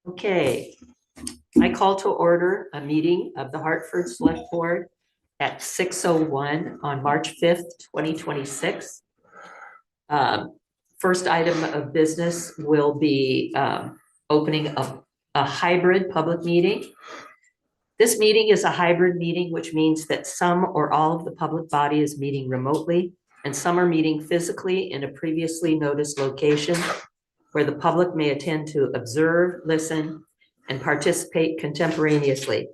Okay, I call to order a meeting of the Hartford Select Board at 6:01 on March 5th, 2026. First item of business will be opening a hybrid public meeting. This meeting is a hybrid meeting, which means that some or all of the public body is meeting remotely, and some are meeting physically in a previously noticed location where the public may attend to observe, listen, and participate contemporaneously.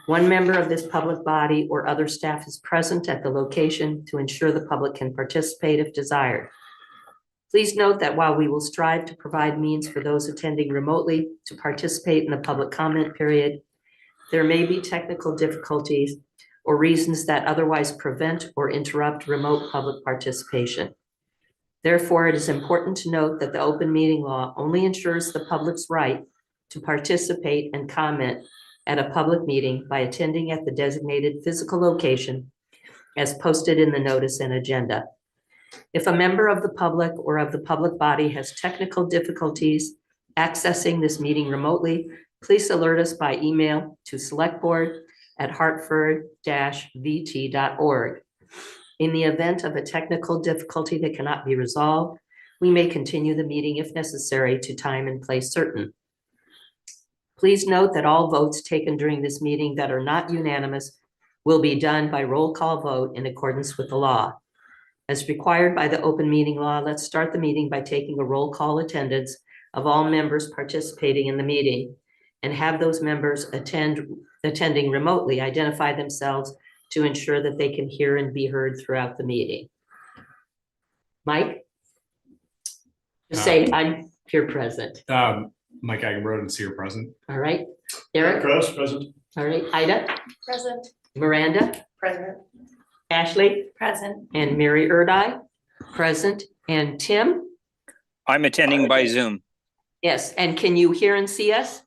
One member of this public body or other staff is present at the location to ensure the public can participate if desired. Please note that while we will strive to provide means for those attending remotely to participate in the public comment period, there may be technical difficulties or reasons that otherwise prevent or interrupt remote public participation. Therefore, it is important to note that the open meeting law only ensures the public's right to participate and comment at a public meeting by attending at the designated physical location as posted in the notice and agenda. If a member of the public or of the public body has technical difficulties accessing this meeting remotely, please alert us by email to selectboard@hartford-vt.org. In the event of a technical difficulty that cannot be resolved, we may continue the meeting if necessary to time and place certain. Please note that all votes taken during this meeting that are not unanimous will be done by roll call vote in accordance with the law. As required by the open meeting law, let's start the meeting by taking a roll call attendance of all members participating in the meeting, and have those members attending remotely identify themselves to ensure that they can hear and be heard throughout the meeting. Mike? Just say I'm here present. Mike Agambrode and Seer present. All right. Eric? Gross, present. All right. Ida? Present. Miranda? Present. Ashley? Present. And Mary Erdai? Present. And Tim? I'm attending by Zoom. Yes. And can you hear and see us?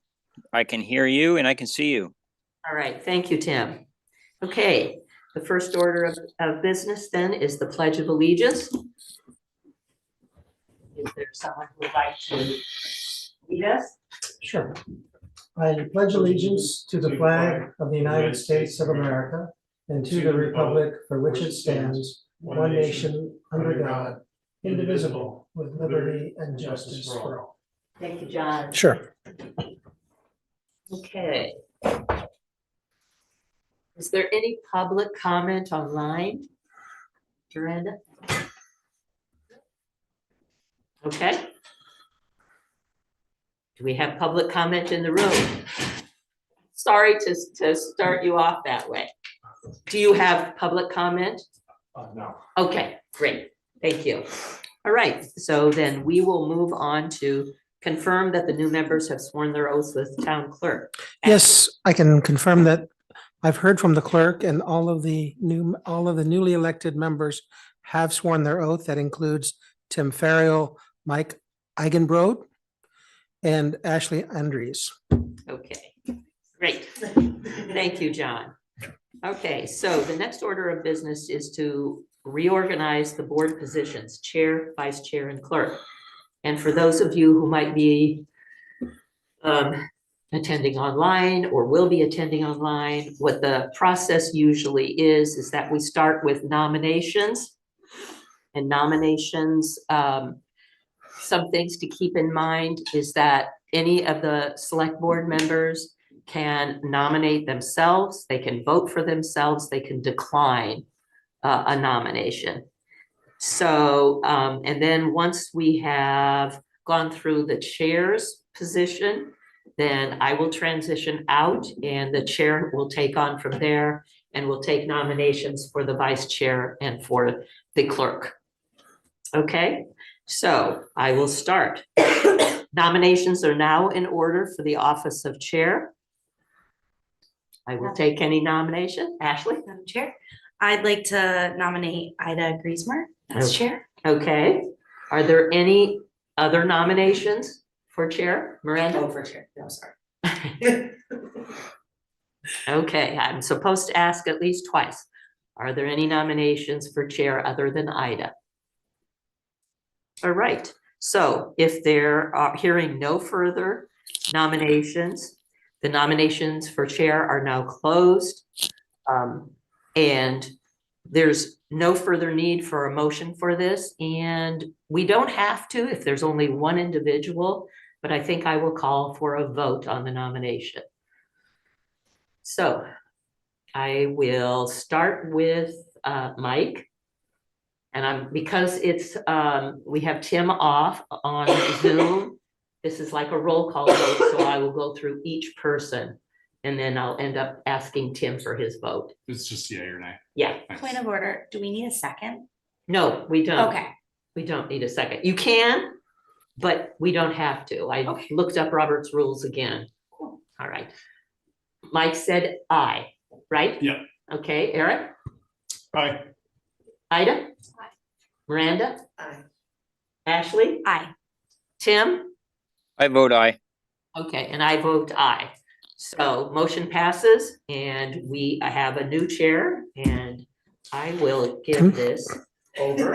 I can hear you and I can see you. All right. Thank you, Tim. Okay. The first order of business then is the Pledge of Allegiance. Is there someone who would like to lead us? Sure. I pledge allegiance to the flag of the United States of America and to the republic for which it stands, one nation, under God, indivisible, with liberty and justice for all. Thank you, John. Sure. Okay. Is there any public comment online, Miranda? Okay. Do we have public comment in the room? Sorry to start you off that way. Do you have public comment? No. Okay, great. Thank you. All right, so then we will move on to confirm that the new members have sworn their oaths with Town Clerk. Yes, I can confirm that I've heard from the clerk, and all of the newly elected members have sworn their oath. That includes Tim Ferriell, Mike Eigenbrode, and Ashley Andrews. Okay, great. Thank you, John. Okay, so the next order of business is to reorganize the board positions, chair, vice chair, and clerk. And for those of you who might be attending online or will be attending online, what the process usually is that we start with nominations. And nominations, some things to keep in mind is that any of the select board members can nominate themselves, they can vote for themselves, they can decline a nomination. So, and then once we have gone through the chair's position, then I will transition out and the chair will take on from there, and we'll take nominations for the vice chair and for the clerk. Okay, so I will start. Nominations are now in order for the office of chair. I will take any nomination. Ashley? Madam Chair, I'd like to nominate Ida Griesmer as chair. Okay. Are there any other nominations for chair? Miranda? Oh, for chair, no, sorry. Okay, I'm supposed to ask at least twice. Are there any nominations for chair other than Ida? All right, so if there are hearing no further nominations, the nominations for chair are now closed. And there's no further need for a motion for this, and we don't have to if there's only one individual, but I think I will call for a vote on the nomination. So I will start with Mike. And because it's, we have Tim off on Zoom, this is like a roll call vote, so I will go through each person. And then I'll end up asking Tim for his vote. It's just yay or nay. Yeah, Thanks. Point of order, do we need a second? no, we don't. Okay, We don't need a second. You can, but we don't have to. I Okay. looked up Robert's rules again. Cool. All right. Mike said aye, right? Yep. Okay, Eric, Aye. Ida? Aye. Miranda? Aye. Ashley? aye. Tim? I vote aye. Okay, and I vote aye. So motion passes and we have a new chair and I will give this over.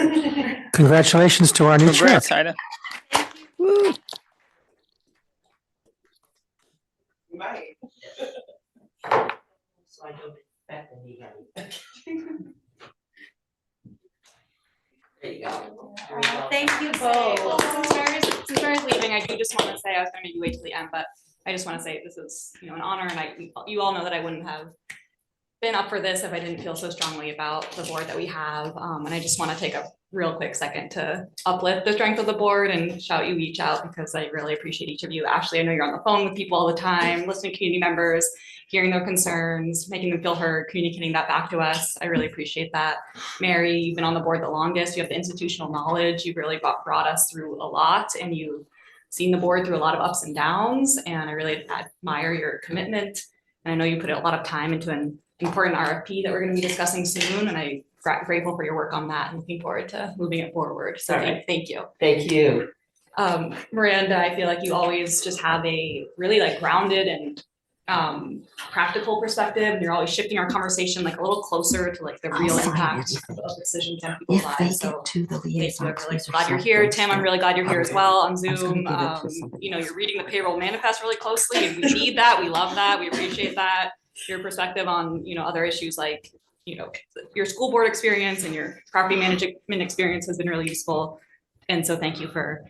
Congratulations to our new chair. Congrats, Ida. Woo. Right. So I don't expect anybody. There you go. Thank you Well, both. since Mary's leaving, I do just want to say, I was going to wait till the end, but I just want to say this is, an honor, and you all know that I wouldn't have been up for this if I didn't feel so strongly about the board that we have. And I just want to take a real quick second to uplift the strength of the board and shout you each out because I really appreciate each of you. Ashley, I know you're on the phone with people all the time, listening to community members, hearing their concerns, making them feel heard, communicating that back to us. I really appreciate that. Mary, you've been on the board the longest. You have the institutional knowledge. You've really brought us through a lot, and you've seen the board through a lot of ups and downs. And I really admire your commitment. And I know you put a lot of time into an important RFP that we're going to be discussing soon. And I'm grateful for your work on that and looking forward to moving it forward. So All right. thank you. Thank you. Miranda, I feel like you always just have a really grounded and practical perspective, and you're always shifting our conversation a little closer to the real impact of decisions on people's lives. So to the thank you. liaison. I'm really glad you're here. Tim, I'm really glad you're here as well on Zoom. You're reading the payroll manifest really closely, and we need that. We love that. We appreciate that. Your perspective on, other issues like, your school board experience and your property management experience has been really useful. And so thank you for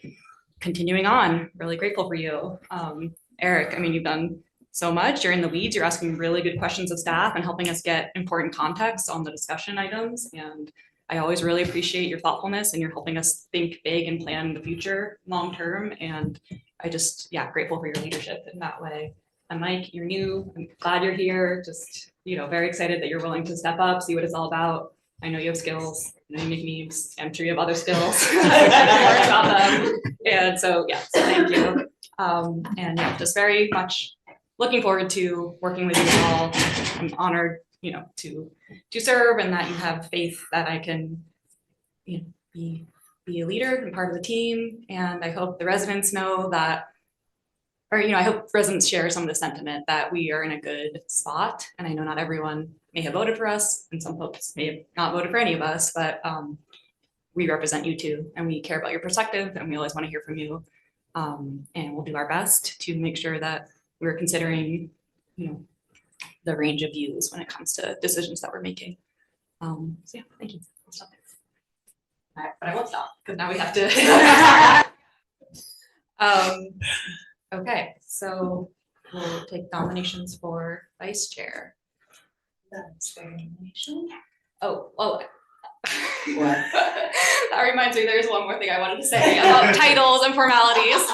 continuing on. Really grateful for you. Eric, you've done so much. You're in the weeds. You're asking really good questions of staff and helping us get important context on the discussion items. And I always really appreciate your thoughtfulness, and you're helping us think big and plan the future long term. And I just, grateful for your leadership in that way. And Mike, you're new. I'm glad you're here. Just, very excited that you're willing to step up, see what it's all about. I know you have skills. I know you make memes. I'm sure you have other skills. I'm about them. And so, so thank you. Just very much looking forward to working with you all. I'm honored, to serve, and that you have faith that I can, be a leader and part of the team. And I hope the residents know that, or, I hope residents share some of the sentiment that we are in a good spot. And I know not everyone may have voted for us, and some folks may have not voted for any of us, but we represent you too, and we care about your perspective, and we always want to hear from you. And we'll do our best to make sure that we're considering, the range of views when it comes to decisions that we're making. Thank you. I'll stop there. All right, but I won't stop because now we have to. Okay, so we'll take nominations for vice chair. That's their nomination. Oh. What? That reminds me, there's one more thing I wanted to say about titles and formalities.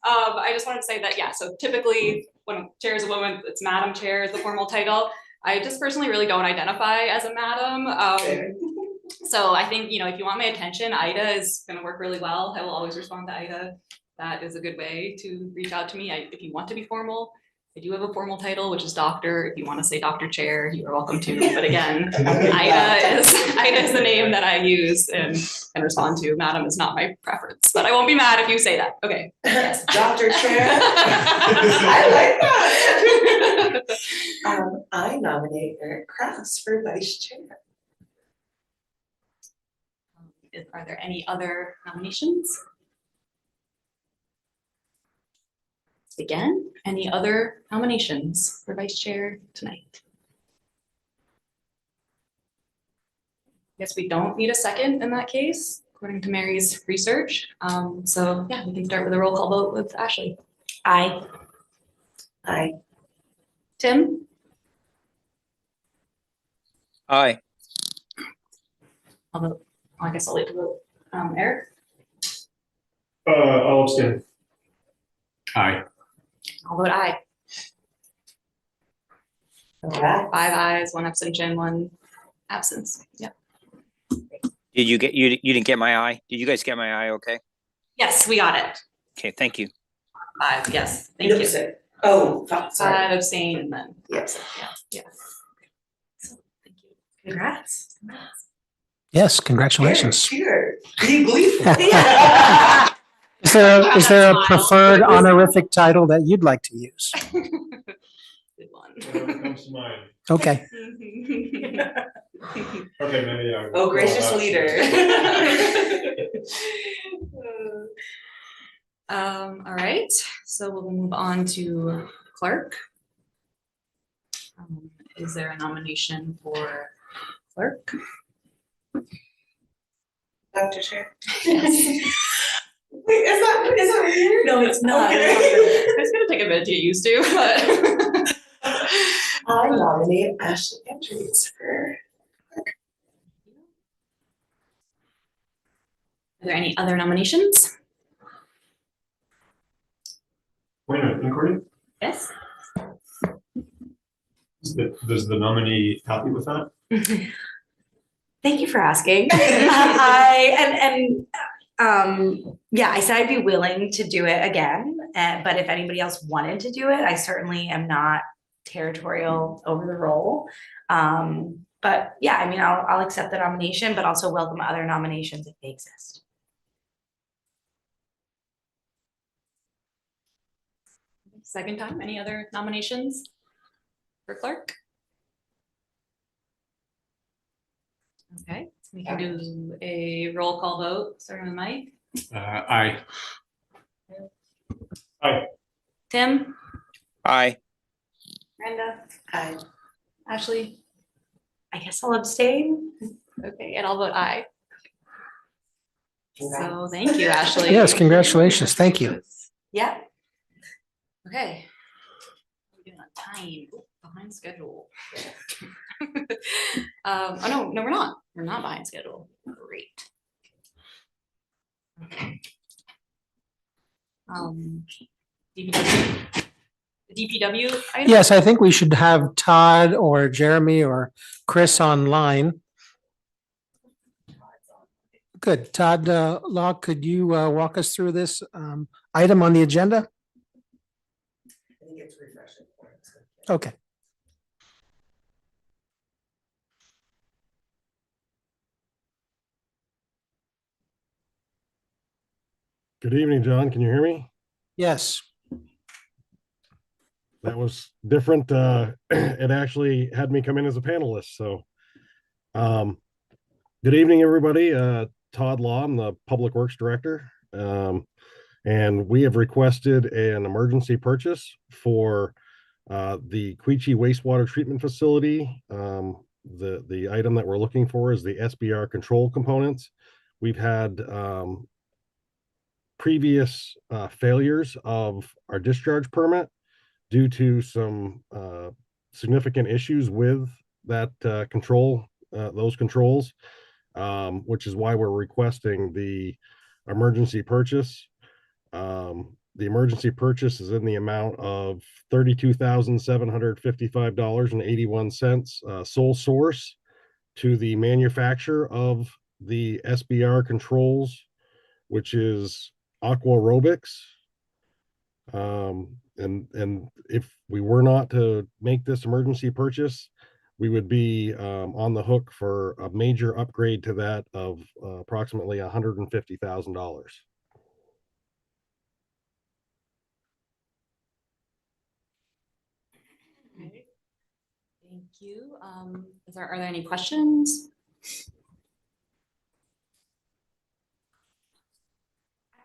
I just wanted to say that, so typically when chair is a woman, it's Madam Chair is the formal title. I just personally really don't identify as a madam. So I think, if you want my attention, Ida is going to work really well. I will always respond to Ida. That is a good way to reach out to me if you want to be formal. I do have a formal title, which is doctor. If you want to say Dr. Chair, you are welcome to. But again, Ida is the name that I use and respond to. Madam is not my preference, but I won't be mad if you say that. Okay. Yes, Dr. Chair. I like that. I nominate Eric Kraus for vice chair. Are there any other nominations? Again, any other nominations for vice chair tonight? Guess we don't need a second in that case, according to Mary's research. So yeah, we can start with a roll call vote with Ashley. Aye. Aye. Tim? Aye. I'll vote. I guess I'll leave the vote. Eric? I'll abstain. Aye. I'll vote aye. Okay. 5 ayes, 1 abstention, 1 absence. Yeah. Did you get, you didn't get my eye? Did you guys get my eye? Okay. Yes, we got it. Okay, thank you. 5, yes, thank you. Lipstick. Oh, sorry. 5 abstain and then. Yes. Yeah. So, thank you. Congrats. Yes, congratulations. Cheer. Be gleeful. Is there a preferred honorific title that you'd like to use? Good one. Whatever comes to mind. Okay. Okay, maybe I. Oh, gracious leader. All right, so we'll move on to clerk. Is there a nomination for clerk? Dr. Chair. Yes. Wait, is that weird? No, it's not. Okay. It's gonna take a bit to get used to, but. I nominate Ashley Andrews for. Are there any other nominations? Wait a minute, inquiry? Yes. Is the nominee happy with that? Thank you for asking. Yeah, I said I'd be willing to do it again, but if anybody else wanted to do it, I certainly am not territorial over the role. But yeah, I mean, I'll accept the nomination, but also welcome other nominations if they exist. Second time, any other nominations for clerk? Okay, we can do a roll call vote, starting with Mike. Aye. Tim? Aye. Brenda? Aye. Ashley? I guess I'll abstain. Okay, and I'll vote aye. So thank you, Ashley. Yes, congratulations. Thank you. Yeah. Okay. We're doing on time, behind schedule. Oh, no, we're not. We're not behind schedule. Great. Okay. DPW. The DPW item? Yes, I think we should have Todd or Jeremy or Chris online. Good. Todd Locke, could you walk us through this item on the agenda? I think it's refreshing. Okay. Good evening, John. Can you hear me? Yes. That was different. It actually had me come in as a panelist. So, good evening, everybody. Todd Law, I'm the Public Works Director. And we have requested an emergency purchase for the Queechee Wastewater Treatment Facility. The item that we're looking for is the SBR control components. We've had previous failures of our discharge permit due to some significant issues with that those controls, which is why we're requesting the emergency purchase. The emergency purchase is in the amount of $32,755.81, sole source to the manufacturer of the SBR controls, which is Aqua Aerobics. and if we were not to make this emergency purchase, we would be on the hook for a major upgrade to that of approximately $150,000. Thank you. Are there any questions?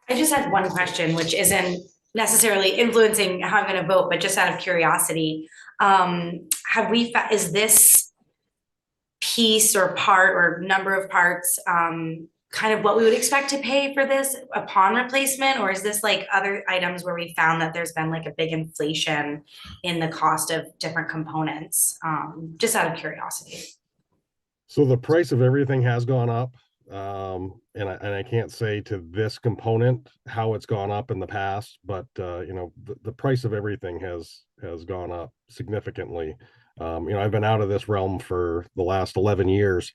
I just had one question, which isn't necessarily influencing how I'm gonna vote, but just out of curiosity. Is this piece or part or number of parts, kind of what we would expect to pay for this upon replacement? Or is this like other items where we found that there's been like a big inflation in the cost of different components? Just out of curiosity. So the price of everything has gone up. And I can't say to this component how it's gone up in the past, but the price of everything has gone up significantly. I've been out of this realm for the last 11 years,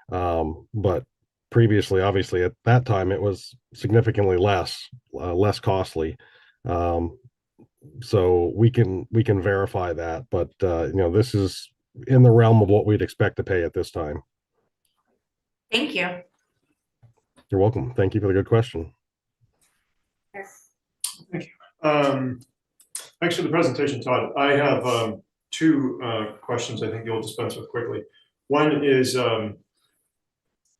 but previously, obviously, at that time, it was significantly less costly. So we can verify that, but this is in the realm of what we'd expect to pay at this time. Thank you. You're welcome. Thank you for the good question. Thank you. Thanks for the presentation, Todd. I have two questions I think you'll dispense with quickly. One is, so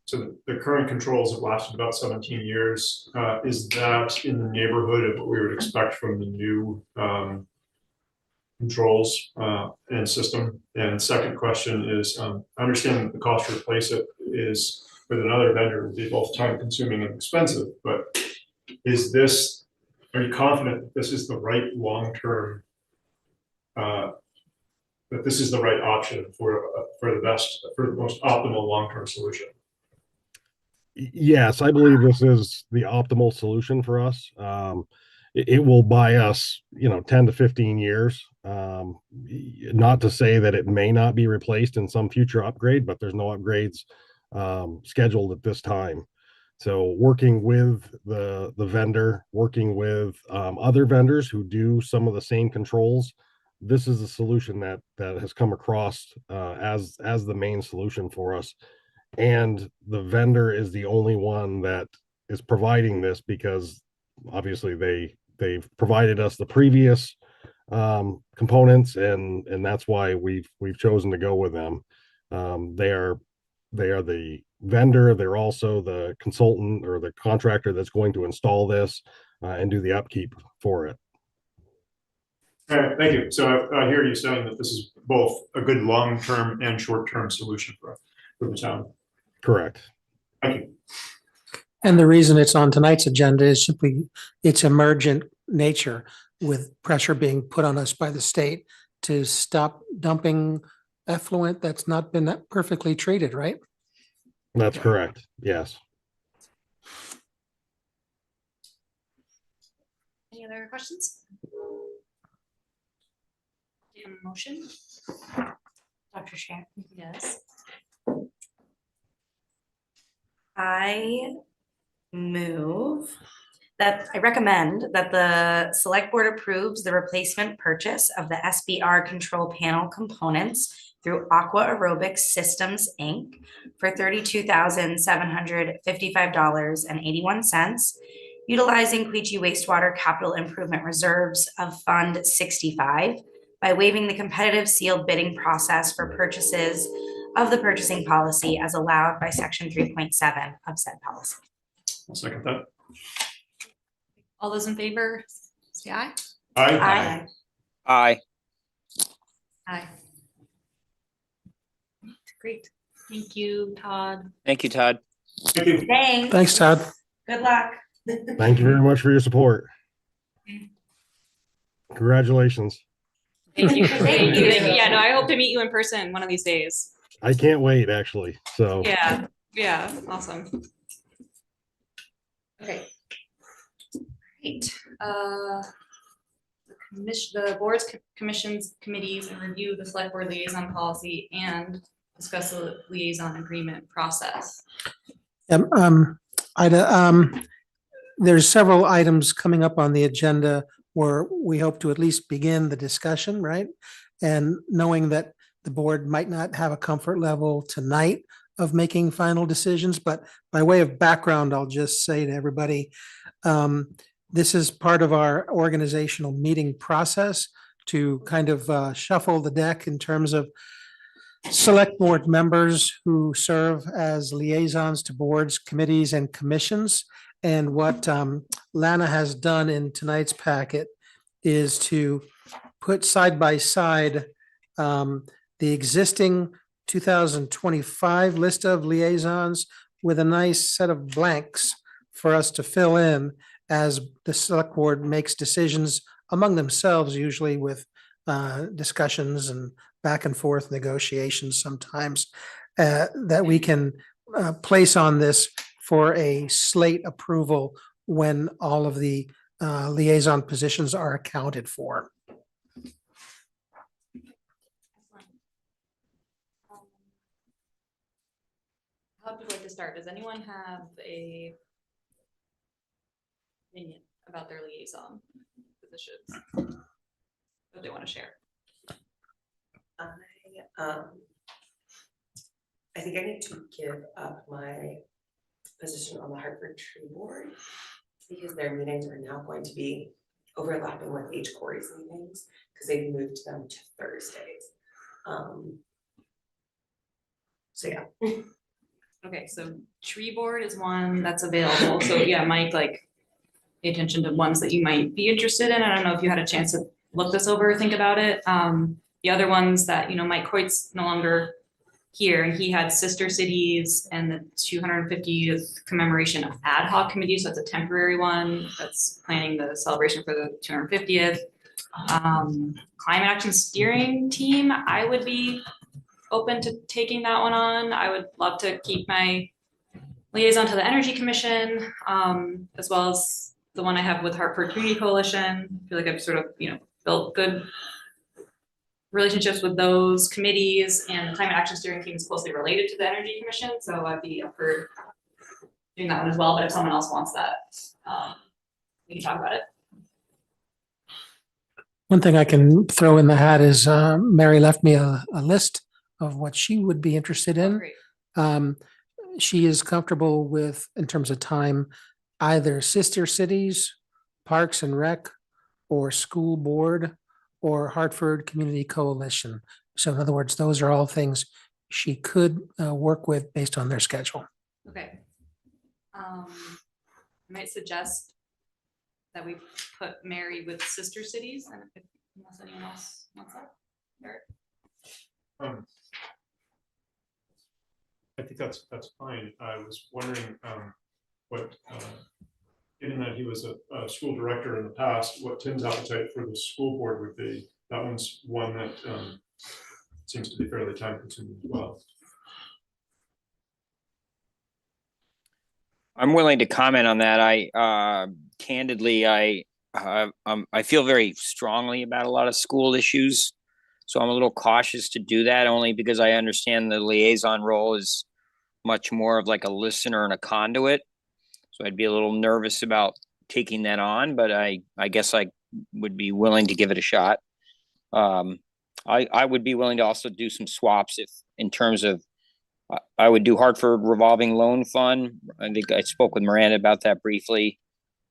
the current controls have lasted about 17 years. Is that in the neighborhood of what we would expect from the new controls and system? And second question is, I understand that the cost to replace it is with another vendor would be both time consuming and expensive, but are you confident that this is the right long-term, that this is the right option for the most optimal long-term solution? Yes, I believe this is the optimal solution for us. It will buy us, 10 to 15 years. Not to say that it may not be replaced in some future upgrade, but there's no upgrades scheduled at this time. So working with the vendor, working with other vendors who do some of the same controls, this is a solution that has come across as the main solution for us. And the vendor is the only one that is providing this because obviously they've provided us the previous components, and that's why we've chosen to go with them. They are the vendor. They're also the consultant or the contractor that's going to install this and do the upkeep for it. All right, thank you. So I hear you saying that this is both a good long-term and short-term solution for the town. Correct. Thank you. And the reason it's on tonight's agenda is simply its emergent nature, with pressure being put on us by the state to stop dumping effluent that's not been perfectly treated, right? That's correct. Yes. Any other questions? Motion? Dr. Shan. Yes. I recommend that the select board approves the replacement purchase of the SBR control panel components through Aqua Aerobics Systems, Inc. for $32,755.81, utilizing Quechee Wastewater Capital Improvement Reserves of Fund 65 by waiving the competitive sealed bidding process for purchases of the purchasing policy as allowed by section 3.7 of said policy. I'll second that. All those in favor, say aye. Aye. Aye. Aye. Great. Thank you, Todd. Thank you, Todd. Thank you. Thanks. Thanks, Todd. Good luck. Thank you very much for your support. Congratulations. Thank you. Thank you. Yeah, no, I hope to meet you in person one of these days. I can't wait, actually. So Yeah, awesome. Okay. Great. The boards, commissions, committees, and review the select board liaison policy and discuss the liaison agreement process. Ida, there's several items coming up on the agenda where we hope to at least begin the discussion, right? And knowing that the board might not have a comfort level tonight of making final decisions, but by way of background, I'll just say to everybody, this is part of our organizational meeting process to kind of shuffle the deck in terms of select board members who serve as liaisons to boards, committees, and commissions. And what Lana has done in tonight's packet is to put side by side the existing 2025 list of liaisons with a nice set of blanks for us to fill in as the select board makes decisions among themselves, usually with discussions and back and forth negotiations sometimes, that we can place on this for a slate approval when all of the liaison positions are accounted for. How would you like to start? Does anyone have a opinion about their liaison positions that they want to share? I think I need to give up my position on the Hartford Tree Board because their meetings are now going to be overlapping with H. Corey's meetings because they've moved them to Thursdays. So yeah. Okay, so tree board is one that's available. So yeah, Mike, like pay attention to ones that you might be interested in. I don't know if you had a chance to look this over or think about it. The other ones that, you know, Mike Coit's no longer here, and he had Sister Cities and the 250th commemoration of ad hoc committee. So it's a temporary one that's planning the celebration for the 250th. Climate action steering team, I would be open to taking that one on. I would love to keep my liaison to the Energy Commission, as well as the one I have with Hartford Community Coalition. I feel like I've sort of, you know, built good relationships with those committees, and the climate action steering team is closely related to the Energy Commission, so I'd be up for doing that one as well. But if someone else wants that, we can talk about it. One thing I can throw in the hat is Mary left me a list of what she would be interested in. Great. She is comfortable with, in terms of time, either Sister Cities, Parks and Rec, or School Board, or Hartford Community Coalition. So in other words, those are all things she could work with based on their schedule. Okay. I might suggest that we put Mary with Sister Cities, and unless anyone else wants that. Eric? I think that's fine. I was wondering what, given that he was a school director in the past, what Tim's appetite for the school board would be. That one's one that seems to be fairly time consuming as well. I'm willing to comment on that. I candidly, I feel very strongly about a lot of school issues. So I'm a little cautious to do that, only because I understand the liaison role is much more of like a listener and a conduit. So I'd be a little nervous about taking that on, but I guess I would be willing to give it a shot. I would be willing to also do some swaps if, in terms of, I would do Hartford revolving loan fund. I think I spoke with Miranda about that briefly.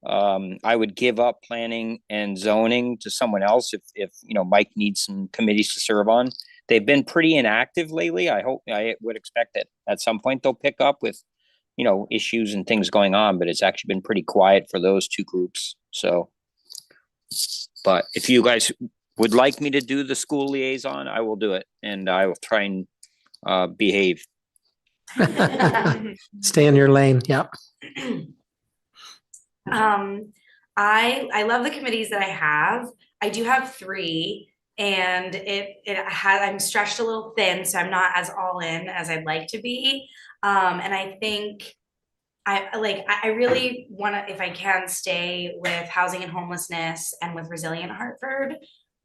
I would give up planning and zoning to someone else if you know, Mike needs some committees to serve on. They've been pretty inactive lately. I would expect that at some point they'll pick up with, you know, issues and things going on, but it's actually been pretty quiet for those two groups. So, but if you guys would like me to do the school liaison, I will do it, and I will try and behave. Stay in your lane. Yep. I love the committees that I have. I do have 3, and I'm stretched a little thin, so I'm not as all in as I'd like to be. And I think I really want to, if I can, stay with housing and homelessness and with Resilient Hartford.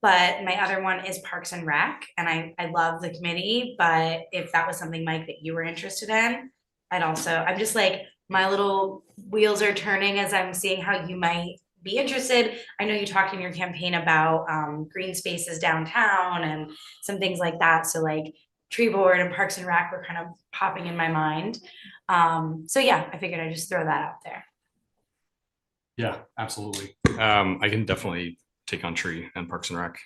But my other one is Parks and Rec, and I love the committee. But if that was something, Mike, that you were interested in, I'm just like, my little wheels are turning as I'm seeing how you might be interested. I know you talked in your campaign about green spaces downtown and some things like that. So like tree board and Parks and Rec were kind of popping in my mind. So yeah, I figured I'd just throw that out there. Yeah, absolutely. I can definitely take on tree and Parks and Rec.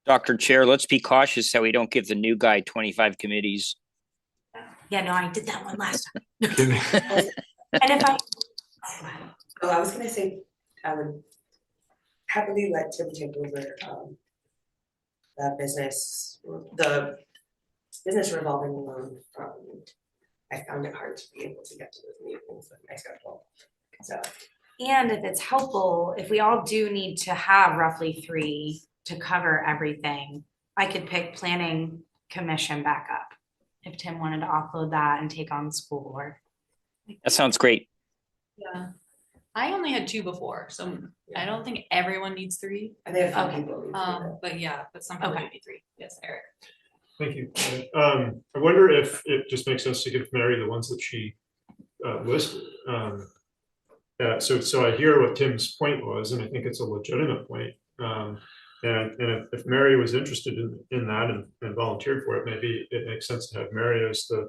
Dr. Chair, let's be cautious so we don't give the new guy 25 committees. Yeah, no, I did that one last time. Kidding. And if I, Oh, I was gonna say, I would happily let Tim take over, the business revolving loan from, I found it hard to be able to get to those meetings with my schedule, so. and if it's helpful, if we all do need to have roughly 3 to cover everything, I could pick planning commission back up. If Tim wanted to offload that and take on the school board. That sounds great. Yeah. I only had 2 before, so I don't think everyone needs 3. I think a few Okay. people. But yeah, but some people Okay. need 3. Yes, Eric. Thank you. I wonder if it just makes sense to give Mary the ones that she listed. So I hear what Tim's point was, and I think it's a legitimate point. And if Mary was interested in that and volunteered for it, maybe it makes sense to have Mary as the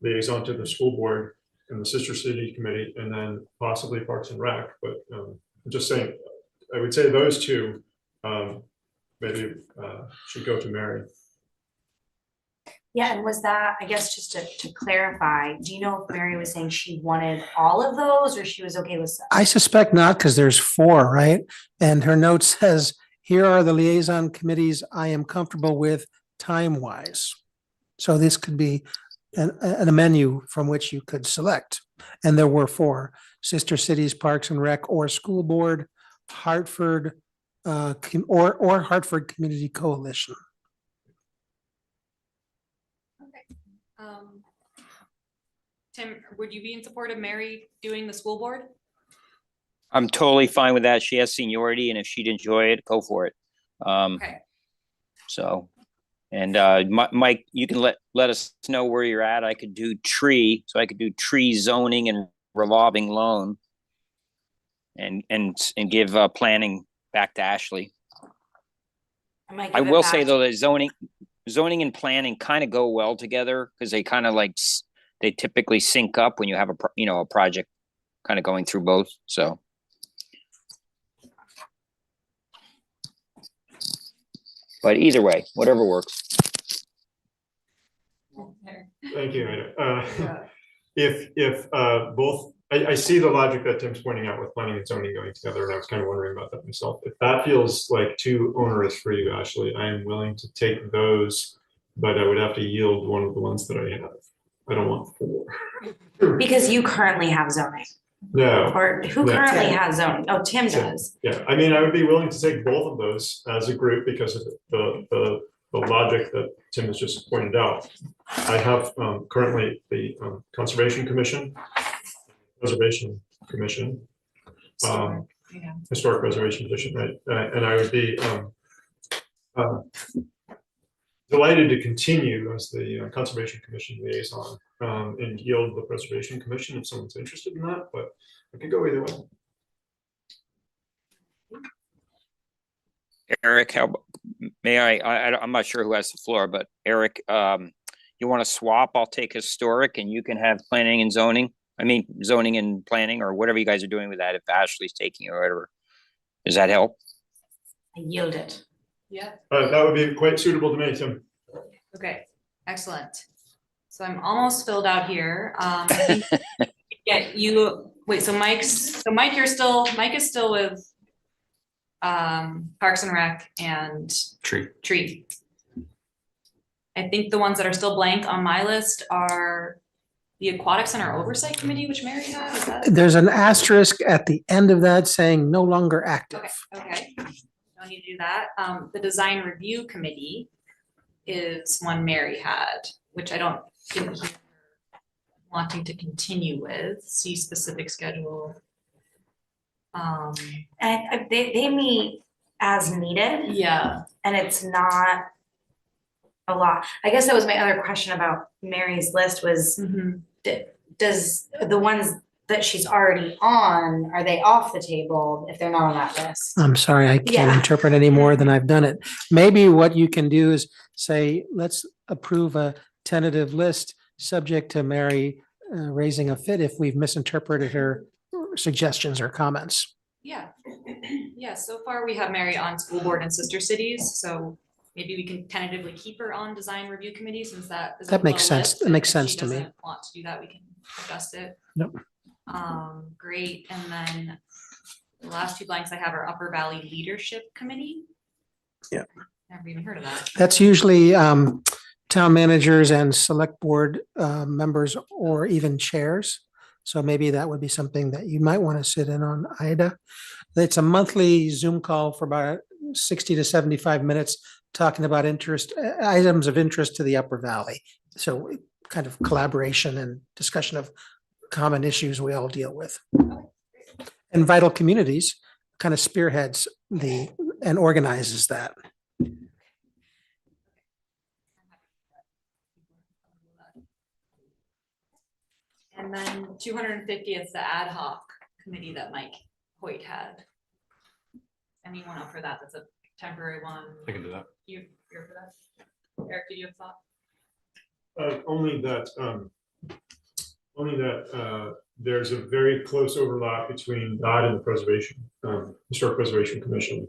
liaison to the school board and the sister city committee, and then possibly Parks and Rec. But I'm just saying, I would say those 2 maybe should go to Mary. Yeah, and was that, I guess, just to clarify, do you know if Mary was saying she wanted all of those or she was okay with some? I suspect not, because there's 4, right? And her note says, here are the liaison committees I am comfortable with time-wise. So this could be a menu from which you could select. And there were 4: Sister Cities, Parks and Rec, or School Board, Hartford, or Hartford Community Coalition. Tim, would you be in support of Mary doing the school board? I'm totally fine with that. She has seniority, and if she'd enjoy it, go for it. Okay. So, and Mike, you can let us know where you're at. I could do tree, so I could do tree zoning and revolving loan, and give planning back to Ashley. might I give it will back say to- though that zoning and planning kind of go well together, because they kind of like they typically sync up when you have a project kind of going through both. So. But either way, whatever works. Thank you, Ida. If both, I see the logic that Tim's pointing out with planning and zoning going together, and I was kind of wondering about that myself. If that feels like too onerous for you, Ashley, I am willing to take those, but I would have to yield one of the ones that I have. I don't want 4. Because you currently have zoning, No. or who Yeah. currently has zoning? Oh, Tim Tim. does. Yeah, I mean, I would be willing to take both of those as a group because of the logic that Tim has just pointed out. I have currently the Conservation Commission, Preservation Commission, Historic Preservation Commission, right? And I would be delighted to continue as the Conservation Commission liaison and yield the Preservation Commission if someone's interested in that, but I could go either way. Eric, I'm not sure who has the floor, but Eric, you want to swap? I'll take historic and you can have planning and zoning. I mean, zoning and planning, or whatever you guys are doing with that, if Ashley's taking it or whatever. Does that help? I yield it. Yeah. That would be quite suitable to me, Tim. Okay, excellent. So I'm almost filled out here. Yeah, wait, so Mike is still with Parks and Rec and Tree. I think the ones that are still blank on my list are the Aquatic Center Oversight Committee, which Mary had, is that? There's an asterisk at the end of that saying no longer active. Okay, don't need to do that. The Design Review Committee is one Mary had, which I didn't hear her wanting to continue with, see specific schedule. And they meet as needed. Yeah. And it's not a lot. I guess that was my other question about Mary's list was, does the that she's already on, are they off the table if they're not on that list? I'm sorry, I can't Yeah. interpret any more than I've done it. Maybe what you can do is say, let's approve a tentative list subject to Mary raising a fit if we've misinterpreted her suggestions or comments. Yeah. Yeah, so far we have Mary on school board and sister cities, so maybe we can tentatively keep her on design review committee since that is. That makes sense. That makes sense to me. If she doesn't want to do that, we can adjust it. Yep. Great, and then the last two blanks I have are Upper Valley Leadership Committee. Yeah. Never even heard of that. That's usually town managers and select board members or even chairs. So maybe that would be something that you might want to sit in on, Ida. It's a monthly Zoom call for about 60 to 75 minutes, talking about items of interest to the Upper Valley. So kind of collaboration and discussion of common issues we all deal with. And Vital Communities kind of spearheads and organizes that. And then 250th, the ad hoc committee that Mike Hoyt had. Anyone up for that? That's a temporary one. I can do that. You're for that? Eric, did you have a thought? Only that there's a very close overlap between that and the preservation, historic preservation commission.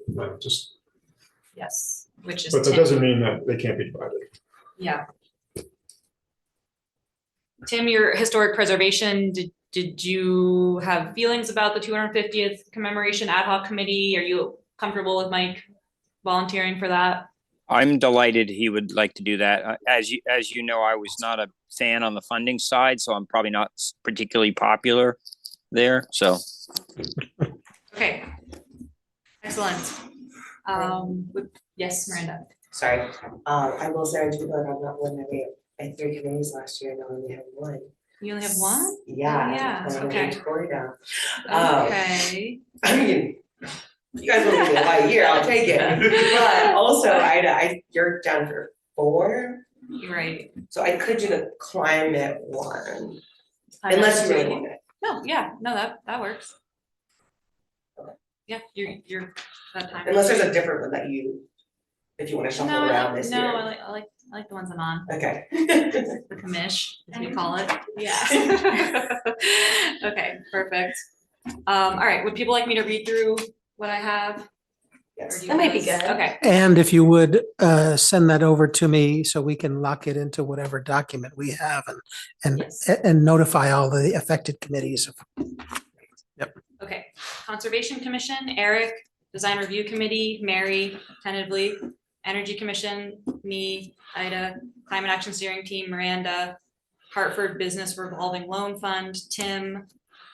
Yes, which is But that Tim. doesn't mean that they can't be divided. Yeah. Tim, your historic preservation, did you have feelings about the 250th commemoration ad hoc committee? Are you comfortable with Mike volunteering for that? I'm delighted he would like to do that. As you know, I was not a fan on the funding side, so I'm probably not particularly popular there, so. Okay. Excellent. Yes, Miranda. Sorry, I will say I do feel like I'm not one that we had 3 committees last year, and I only had 1. You only have one? Yeah. Yeah, I'm okay. Corey down. Okay. I mean, you guys want me to buy a year, I'll take it. But also, you're down for 4, You're right. so I could do the climate one, unless you really want it. No, yeah, no, that works. Yeah, you're that time. Unless there's a different one that if you want to shuffle around this year. No, I like the ones I'm on. Okay. The commish, as we call it. Yeah. Okay, perfect. All right, would people like me to read through what I have? Or Yes. do you That might be guys- good. Okay, And if you would send that over to me so we can lock it into whatever document we have Yes. and notify all the affected committees. okay. Conservation Commission, Eric. Design Review Committee, Mary, tentatively. Energy Commission, me, Ida. Climate Action Steering Team, Miranda. Hartford Business Revolving Loan Fund, Tim.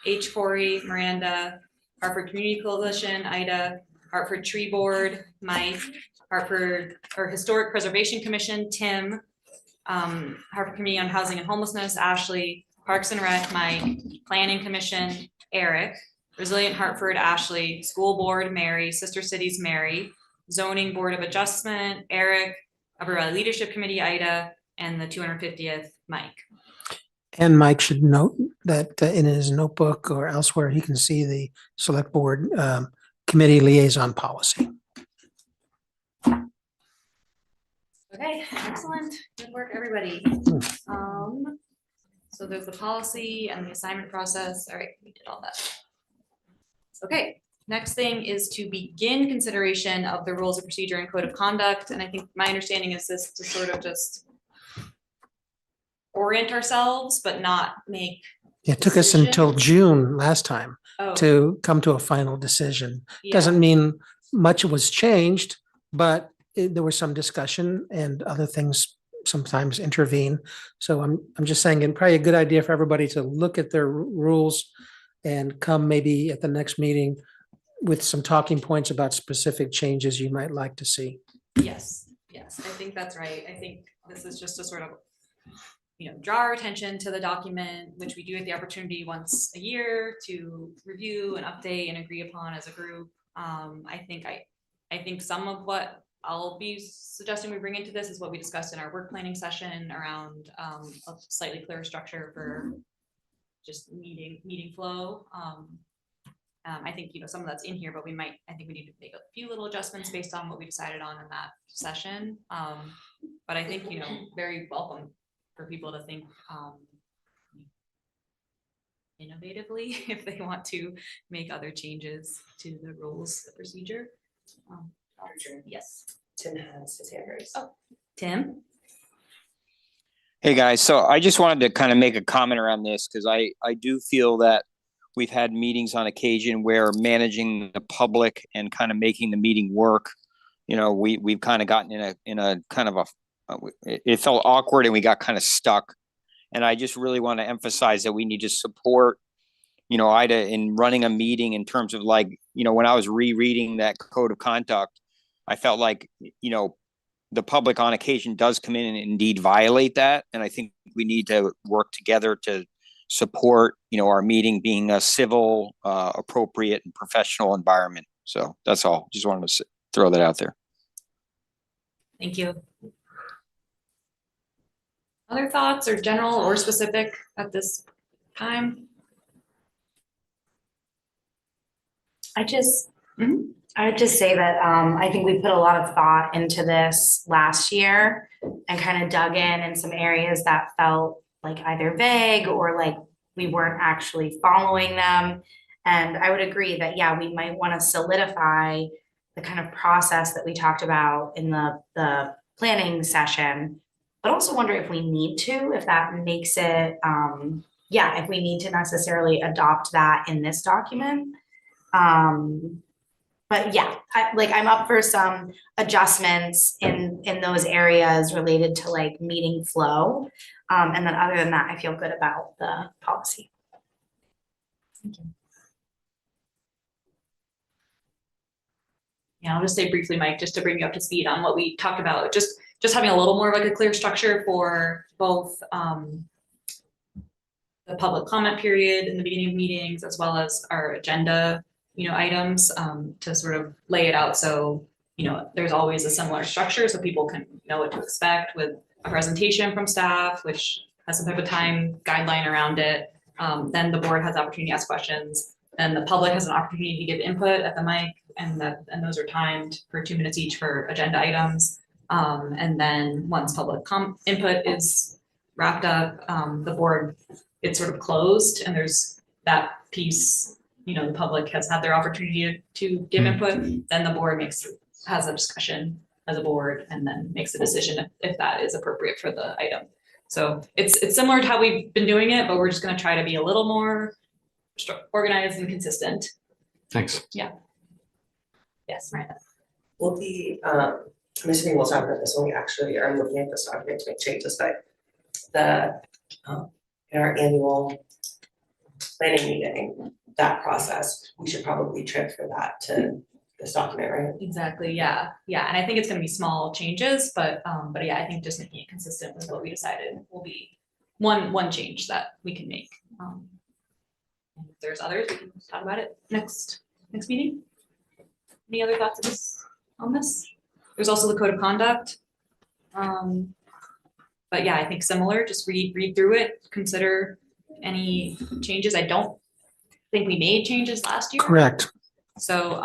H. Corey, Miranda. Hartford Community Coalition, Ida. Hartford Tree Board, Mike. Historic Preservation Commission, Tim. Hartford Committee on Housing and Homelessness, Ashley. Parks and Rec, Mike. Planning Commission, Eric. Resilient Hartford, Ashley. School Board, Mary. Sister Cities, Mary. Zoning Board of Adjustment, Eric. Upper Valley Leadership Committee, Ida. And the 250th, Mike. And Mike should note that in his notebook or elsewhere, he can see the select board committee liaison policy. Okay, excellent. Good work, everybody. So there's the policy and the assignment process. All right, we did all that. Okay, next thing is to begin consideration of the rules of procedure and code of conduct. And I think my understanding is this to sort of just orient ourselves, but not make. It took us until June last time Oh, to come to a final decision. yeah. Doesn't mean much was changed, but there was some discussion and other things sometimes intervene. So I'm just saying, and probably a good idea for everybody to look at their rules and come maybe at the next meeting with some talking points about specific changes you might like to see. Yes, I think that's right. I think this is just to sort of, draw our attention to the document, which we do get the opportunity once a year to review and update and agree upon as a group. I think some of what I'll be suggesting we bring into this is what we discussed in our work planning session around a slightly clearer structure for just meeting flow. I think, some of that's in here, but I think we need to make a few little adjustments based on what we decided on in that session. But I think, very welcome for people to think, innovatively if they want to make other changes to the rules, the procedure. Yes, Tim has his hand raised. Oh. Tim? Hey, guys, so I just wanted to kind of make a comment around this because I do feel that we've had meetings on occasion where managing the public and kind of making the meeting work, we've kind of gotten in a kind of it felt awkward and we got kind of stuck. And I just really want to emphasize that we need to support, Ida in running a meeting in terms of like, when I was rereading that code of conduct, I felt like, the public on occasion does come in and indeed violate that. And I think we need to work together to support, our meeting being a civil, appropriate and professional environment. So that's all. Just wanted to throw that out there. Thank you. Other thoughts or general or specific at this time? I would just say that I think we put a lot of thought into this last year and kind of dug in some areas that felt like either vague or like we weren't actually following them. And I would agree that, yeah, we might want to solidify the kind of process that we talked about in the planning session, but also wonder if we need to, if that makes it, if we need to necessarily adopt that in this document. But yeah, I'm up for some adjustments in those areas related to like meeting flow. And then other than that, I feel good about the policy. Thank you. Yeah, I'll just say briefly, Mike, just to bring you up to speed on what we talked about, just having a little more of like a clear structure for both the public comment period in the beginning of meetings, as well as our agenda items, to sort of lay it out so there's always a similar structure so people can know what to expect, with a presentation from staff which has some type of time guideline around it. Then the board has the opportunity to ask questions, and the public has an opportunity to give input at the mic, and those are timed for 2 minutes each for agenda items. And then once public input is wrapped up, the board, it's sort of closed, and there's that piece, the public has had their opportunity to give input, then the board has a discussion as a board and then makes a decision if that is appropriate for the item. So it's similar to how we've been doing it, but we're just going to try to be a little more organized and consistent. Thanks. Yeah. Yes, Miranda. Will the, I'm assuming we'll talk about this when we actually are looking at this document to make changes, but in our annual planning meeting, that process, we should probably transfer that to this document, right? Exactly. Yeah. And I think it's going to be small changes, but yeah, I think just making it consistent with what we decided will be one change that we can make. If there's others, we can talk about it next meeting. Any other thoughts on this? There's also the code of conduct. But yeah, I think similar, just read through it, consider any changes. I don't think we made changes last year. Correct. So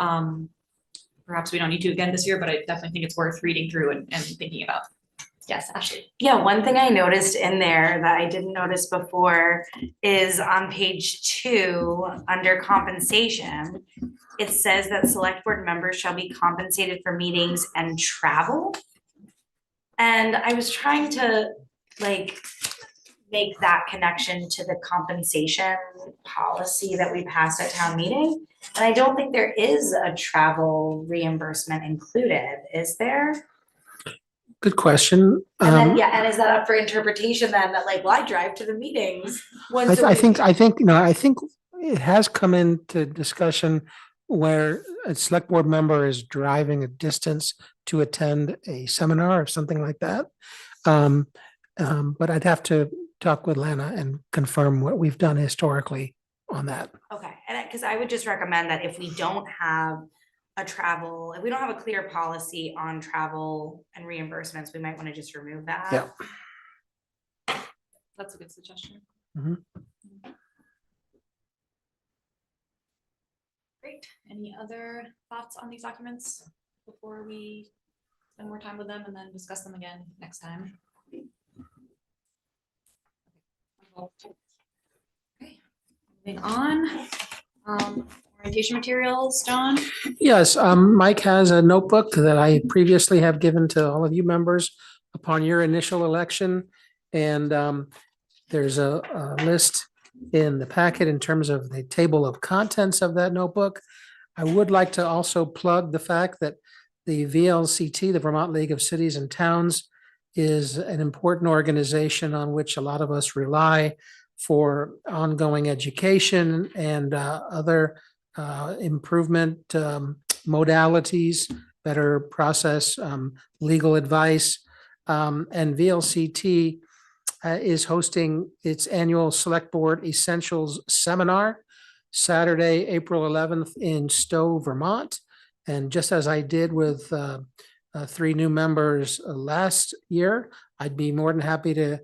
perhaps we don't need to again this year, but I definitely think it's worth reading through and thinking about. Yes, Ashley. Yeah, one thing I noticed in there that I didn't notice before is on page 2, under compensation, it says that select board members shall be compensated for meetings and travel. And I was trying to make that connection to the compensation policy that we passed at town meeting. And I don't think there is a travel reimbursement included, is there? Good question. And then, and is that up for interpretation then that I drive to the meetings once a I think week? it has come into discussion where a select board member is driving a distance to attend a seminar or something like that. But I'd have to talk with Lana and confirm what we've done historically on that. Okay, and because I would just recommend that if we don't have if we don't have a clear policy on travel and reimbursements, we might want to just remove that. Yeah. That's a good suggestion. Mhm. Any other thoughts on these documents before we spend more time with them and then discuss them again next time? Okay, moving on. Orientation materials, John? Yes, Mike has a notebook that I previously have given to all of you members upon your initial election. And there's a list in the packet in terms of the table of contents of that notebook. I would like to also plug the fact that the VLCT, the Vermont League of Cities and Towns, is an important organization on which a lot of us rely for ongoing education and other improvement modalities, better process, legal advice. And VLCT is hosting its annual Select Board Essentials Seminar Saturday, April 11th in Stowe, Vermont. And just as I did with 3 new members last year, I'd be more than happy to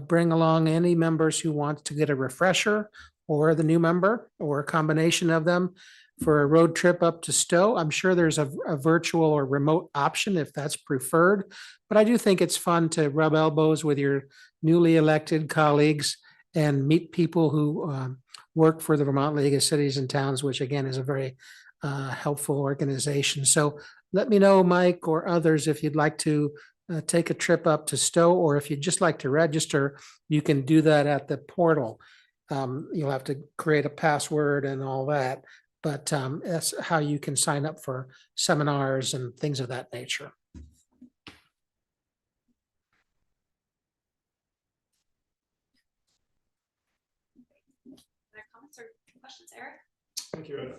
bring along any members who want to get a refresher, or the new member, or a combination of them, for a road trip up to Stowe. I'm sure there's a virtual or remote option if that's preferred, but I do think it's fun to rub elbows with your newly elected colleagues and meet people who work for the Vermont League of Cities and Towns, which again is a very helpful organization. So let me know, Mike or others, if you'd like to take a trip up to Stowe, or if you'd just like to register, you can do that at the portal. You'll have to create a password and all that, but that's how you can sign up for seminars and things of that nature. Other comments or questions, Eric? Thank you, Ed.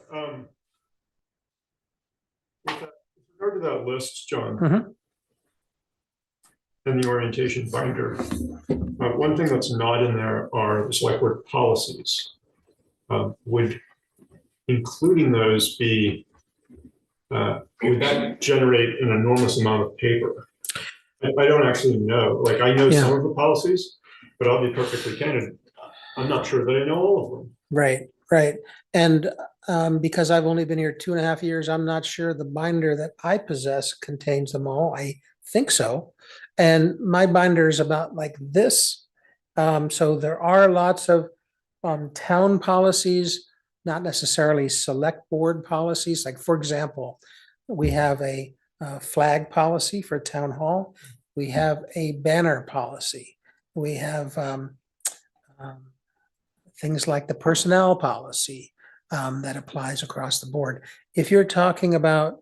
With regard to that list, John, Mhm. and the orientation binder, one thing that's not in there are the select board policies. Would including those be, would that generate an enormous amount of paper? I don't actually know. Like, I know some of the policies, but I'll be perfectly candid, I'm not sure that I know all of them. Right, right. And because I've only been here 2.5 years, I'm not sure the binder that I possess contains them all. I think so. And my binder is about like this. So there are lots of town policies, not necessarily select board policies. Like, for example, we have a flag policy for town hall. We have a banner policy. We have things like the personnel policy that applies across the board. If you're talking about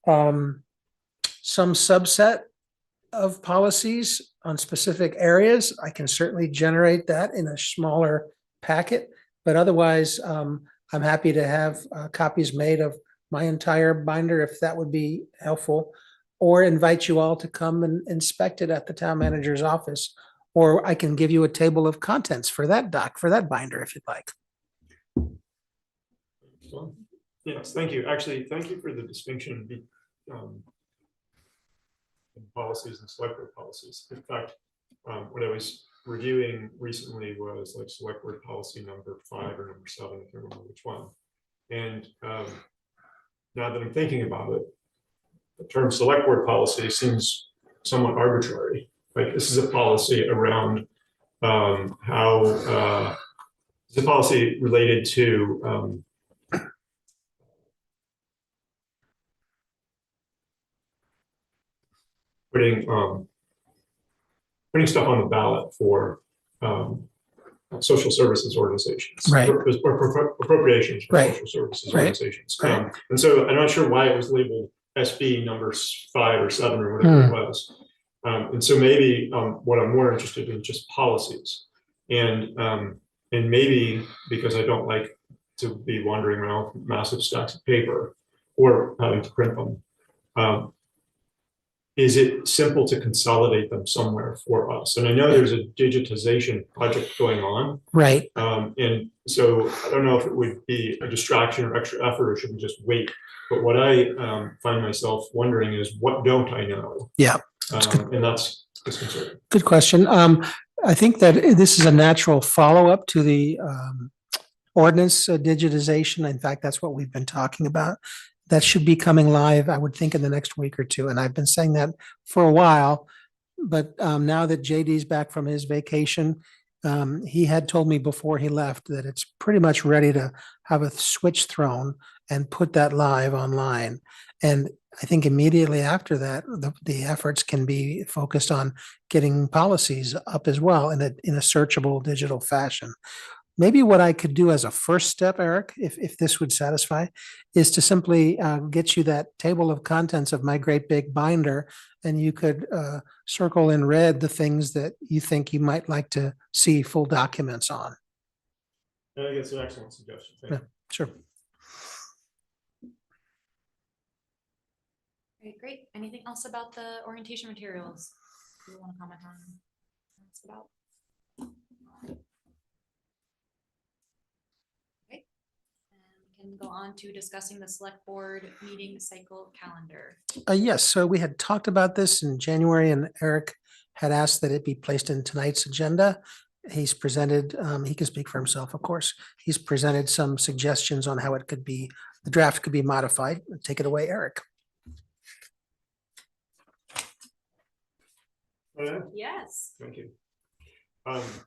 some subset of policies on specific areas, I can certainly generate that in a smaller packet. But otherwise, I'm happy to have copies made of my entire binder if that would be helpful, or invite you all to come and inspect it at the town manager's office. Or I can give you a table of contents for that binder if you'd like. Yes, thank you. Actually, thank you for the distinction in policies and select board policies. In fact, what I was reviewing recently was like select board policy number 5 or number 7, I can't remember which one. And now that I'm thinking about it, the term select board policy seems somewhat arbitrary. Like, this is a policy around how it's a policy related to putting stuff on the ballot for social services organizations, Right. or appropriations for Right. social services Right. organizations. Right. And so I'm not sure why it was labeled SB number 5 or 7 or whatever it was. And so maybe what I'm more interested in just policies, and maybe because I don't like to be wandering around with massive stacks of paper or having to print them. Is it simple to consolidate them somewhere for us? And I know there's a digitization project going on. Right. And so I don't know if it would be a distraction or extra effort, or should we just wait? But what I find myself wondering is, what don't I know? Yeah. And that's disconcerting. Good question. I think that this is a natural follow-up to the ordinance digitization. In fact, that's what we've been talking about. That should be coming live, I would think, in the next week or two. And I've been saying that for a while. But now that JD's back from his vacation, he had told me before he left that it's pretty much ready to have a switch thrown and put that live online. And I think immediately after that, the efforts can be focused on getting policies up as well in a searchable digital fashion. Maybe what I could do as a first step, Eric, if this would satisfy, is to simply get you that table of contents of my great big binder, and you could circle in red the things that you think you might like to see full documents on. I think it's an excellent suggestion. Thank you. Sure. Okay, great. Anything else about the orientation materials you want to comment on? That's about. Okay. And we can go on to discussing the select board meeting cycle calendar. Yes, so we had talked about this in January, and Eric had asked that it be placed in tonight's agenda. He's presented, he can speak for himself, of course. He's presented some suggestions on how it could be, the draft could be modified. Take it away, Eric. Yes. Thank you.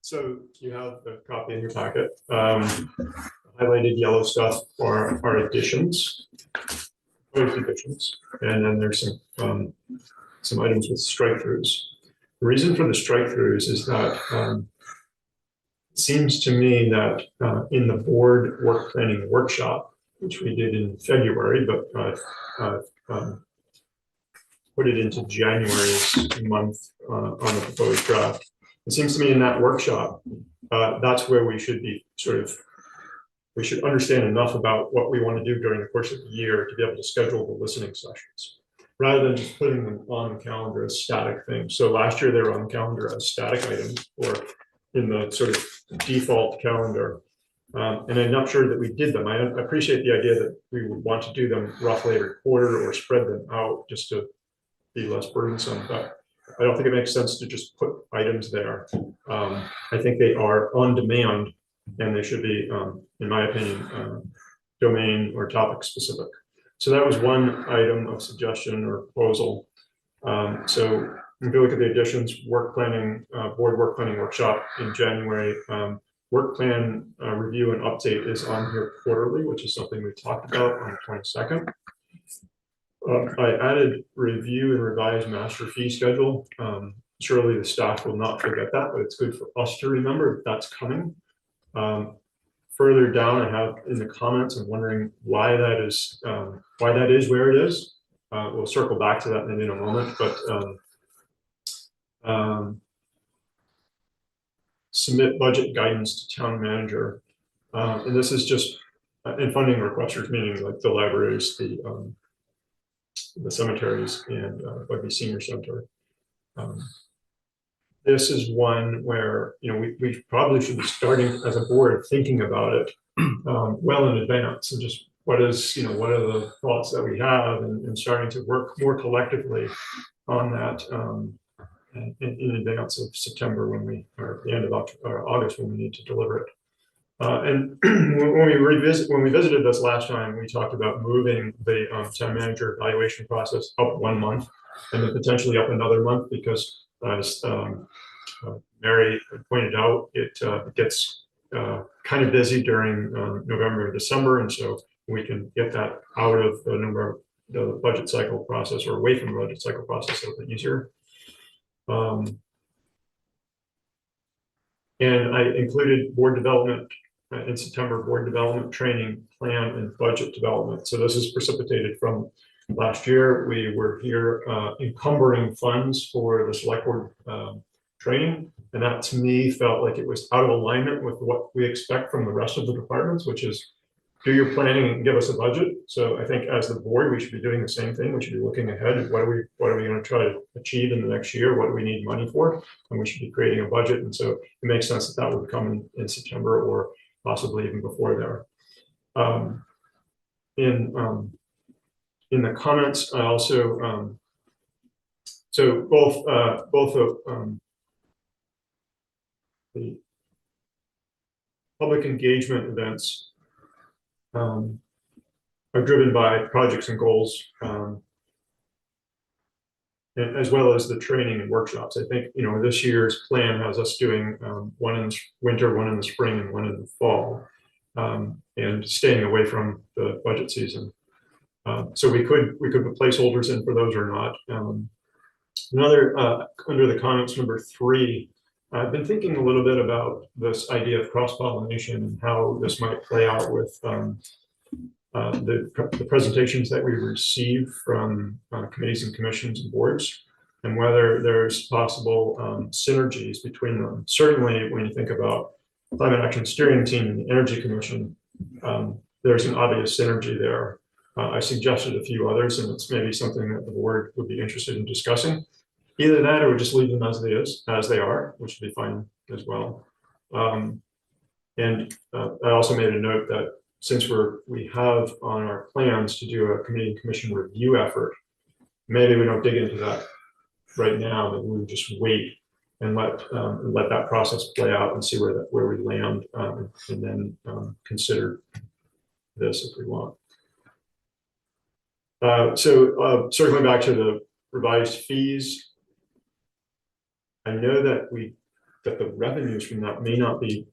So you have the copy in your packet. Highlighted yellow stuff are additions, proposed additions, and then there's some items with strike throughs. The reason for the strike throughs is that it seems to me that in the board work planning workshop, which we did in February, but put it into January's month on the proposed draft. It seems to me in that workshop, that's where we should be we should understand enough about what we want to do during the course of the year to be able to schedule the listening sessions, rather than just putting them on the calendar as static things. So last year they were on the calendar as static items or in the sort of default calendar. And I'm not sure that we did them. I appreciate the idea that we would want to do them roughly every quarter or spread them out just to be less burdensome, but I don't think it makes sense to just put items there. I think they are on demand and they should be, in my opinion, domain or topic specific. So that was one item of suggestion or proposal. So if you look at the additions, work planning, board work planning workshop in January, work plan review and update is on here quarterly, which is something we talked about on the 22nd. I added review and revise master fee schedule. Surely the staff will not forget that, but it's good for us to remember that's coming. Further down, I have in the comments, I'm wondering why that is where it is. We'll circle back to that maybe in a moment, but submit budget guidance to town manager. And this is just in funding requesters, meaning like the libraries, the cemeteries, and Bugby Senior Center. This is one where we probably should be starting as a board thinking about it well in advance, and just what are the thoughts that we have, and starting to work more collectively on that in advance of September or the end of August when we need to deliver it. And when we visited this last time, we talked about moving the town manager evaluation process up 1 month and then potentially up another month, because as Mary pointed out, it gets kind of busy during November and December, and so we can get that out of the budget cycle process, or away from the budget cycle process, a little bit easier. And I included board development in September, board development training plan and budget development. So this is precipitated from last year. We were here encumbering funds for the select board training. And that to me felt like it was out of alignment with what we expect from the rest of the departments, which is do your planning and give us a budget. So I think as the board, we should be doing the same thing. We should be looking ahead at what are we going to try to achieve in the next year? What do we need money for? And we should be creating a budget. And so it makes sense that that would come in September, or possibly even before there. In the comments, I also so both of the public engagement events are driven by projects and goals, as well as the training and workshops. I think, this year's plan has us doing one in the winter, one in the spring, and one in the fall, and staying away from the budget season. So we could put placeholders in for those or not. Another, under the comments number 3, I've been thinking a little bit about this idea of cross-pollination and how this might play out with the presentations that we receive from committees and commissions and boards, and whether there's possible synergies between them. Certainly, when you think about Climate Action Steering Team and the Energy Commission, there's an obvious synergy there. I suggested a few others, and it's maybe something that the board would be interested in discussing. Either that, or we just leave them as they are, which would be fine as well. And I also made a note that since we have on our plans to do a committee and commission review effort, maybe we don't dig into that right now, but we just wait and let that process play out and see where we land, and then consider this if we want. So circling back to the revised fees, I know that the revenues from that may not be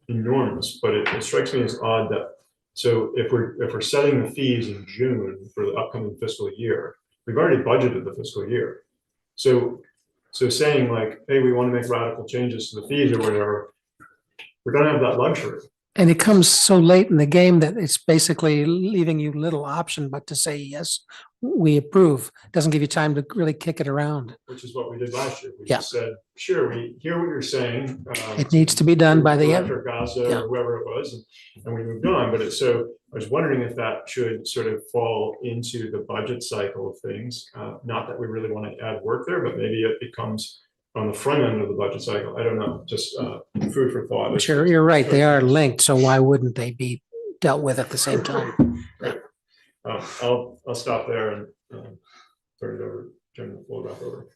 enormous, but it strikes me as odd that, so if we're setting the fees in June for the upcoming fiscal year, we've already budgeted the fiscal year. So saying like, hey, we want to make radical changes to the fees or whatever, we don't have that luxury. And it comes so late in the game that it's basically leaving you little option but to say, yes, we approve. Doesn't give you time to really kick it around. Which is what we did last year. We Yeah. just said, sure, we hear what you're saying. It needs to be done by the end. Director Gaza Yeah. or whoever it was, and we moved on. But I was wondering if that should sort of fall into the budget cycle of things. Not that we really want to add work there, but maybe it becomes on the front end of the budget cycle. I don't know, just food for thought. But you're right, they are linked, so why wouldn't they be dealt with at the same time? I'll stop there and turn it over, turn the floor back over.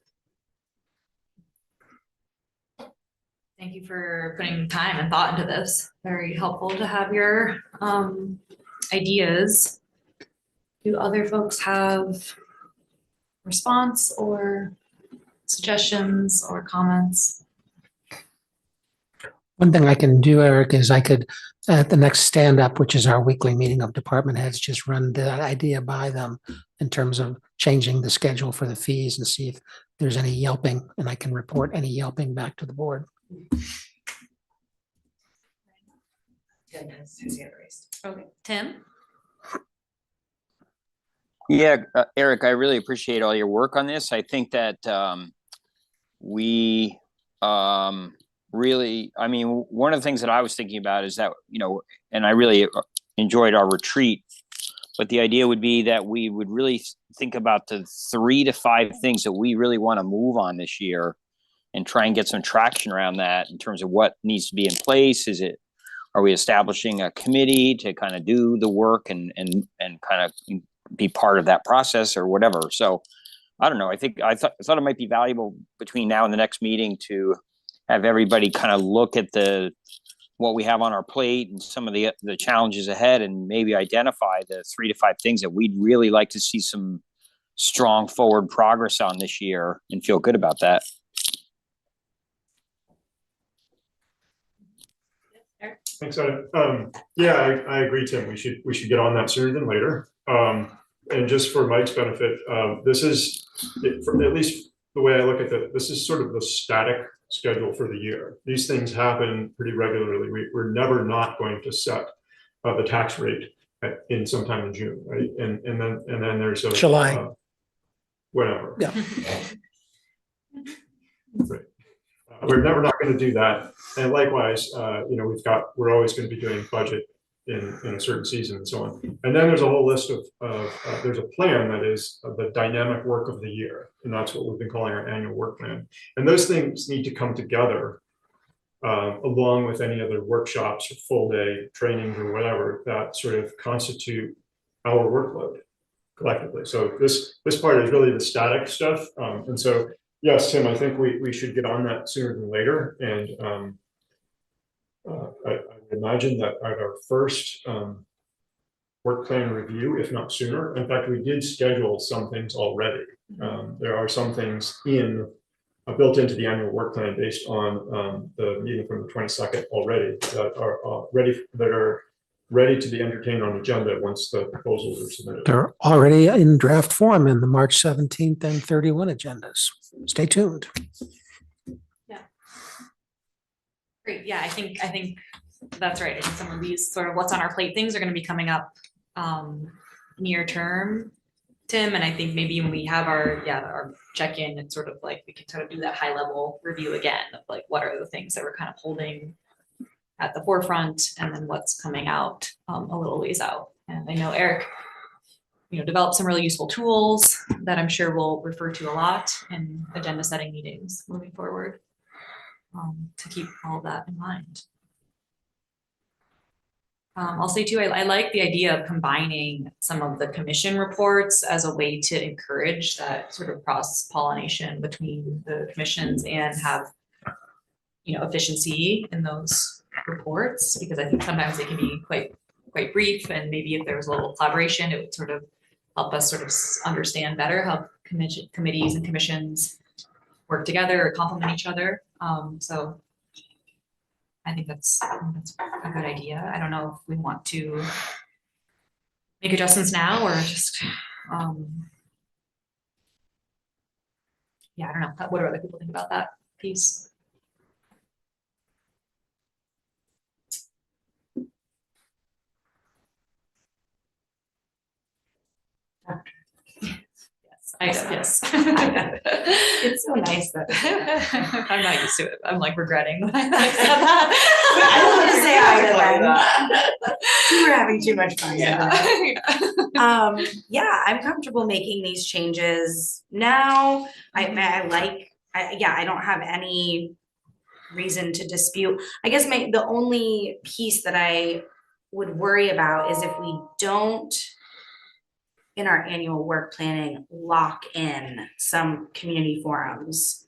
Thank you for putting time and thought into this. Very helpful to have your ideas. Do other folks have response or suggestions or comments? One thing I can do, Eric, is I could, at the next stand-up, which is our weekly meeting of department heads, just run that idea by them in terms of changing the schedule for the fees and see if there's any yelping, and I can report any yelping back to the board. Tim has his hand raised. Okay, Tim? Yeah, Eric, I really appreciate all your work on this. I think that we really, I mean, one of the things that I was thinking about is that, and I really enjoyed our retreat, but the idea would be that we would really think about the 3 to 5 things that we really want to move on this year and try and get some traction around that in terms of what needs to be in place. Are we establishing a committee to kind of do the work and kind of be part of that process or whatever? So I don't know. I thought it might be valuable between now and the next meeting to have everybody kind of look at what we have on our plate and some of the challenges ahead, and maybe identify the 3 to 5 things that we'd really like to see some strong forward progress on this year and feel good about that. Thanks, Adam. Yeah, I agree, Tim. We should get on that sooner than later. And just for Mike's benefit, this is, at least the way I look at it, this is sort of the static schedule for the year. These things happen pretty regularly. We're never not going to set the tax rate in sometime in June, right? And then there's a July. Whatever. Yeah. Right. We're never not going to do that. And likewise, we're always going to be doing budget in a certain season and so on. And then there's a whole list of there's a plan that is the dynamic work of the year. And that's what we've been calling our annual work plan. And those things need to come together along with any other workshops or full day trainings or whatever that sort of constitute our workload collectively. So this part is really the static stuff. And so, yes, Tim, I think we should get on that sooner than later. And I imagine that at our first work plan review, if not sooner. In fact, we did schedule some things already. There are some things built into the annual work plan based on the meeting from the 22nd already that are ready to be entertained on agenda once the proposals are submitted. They're already in draft form in the March 17th and 31 agendas. Stay tuned. Great, yeah, I think that's right. I think some of these sort of what's on our plate things are gonna be coming up near term, Tim, and I think maybe when we have our check-in, it's sort of like we can sort of do that high level review again of like what are the things that we're kind of holding at the forefront and then what's coming out a little ways out. And I know Eric, developed some really useful tools that I'm sure we'll refer to a lot in agenda setting meetings moving forward, to keep all of that in mind. I'll say too, I like the idea of combining some of the commission reports as a way to encourage that sort of cross-pollination between the commissions and have, efficiency in those reports, because I think sometimes they can be quite brief, and maybe if there was a little collaboration, it would sort of help us sort of understand better how committees and commissions work together or complement each other. So I think that's a good idea. I don't know if we want to make adjustments now or just, I don't know. What do other people think about that piece? Yes. It's so nice that I'm not used to it. I'm like regretting that I said that. I don't want to say either. We were having too much fun. I'm comfortable making these changes now. I don't have any reason to dispute. I guess the only piece that I would worry about is if we don't, in our annual work planning, lock in some community forums,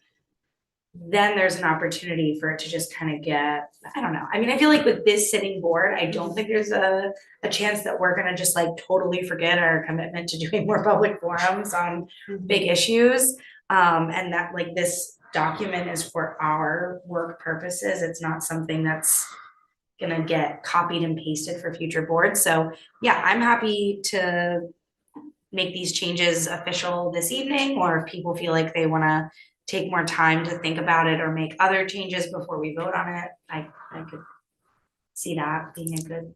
then there's an opportunity for it to just kind of get, I don't know. I mean, I feel like with this sitting board, I don't think there's a chance that we're gonna just like totally forget our commitment to doing more public forums on big issues. And that like this document is for our work purposes. It's not something that's gonna get copied and pasted for future boards. So yeah, I'm happy to make these changes official this evening, or if people feel like they want to take more time to think about it or make other changes before we vote on it, I could see that being a good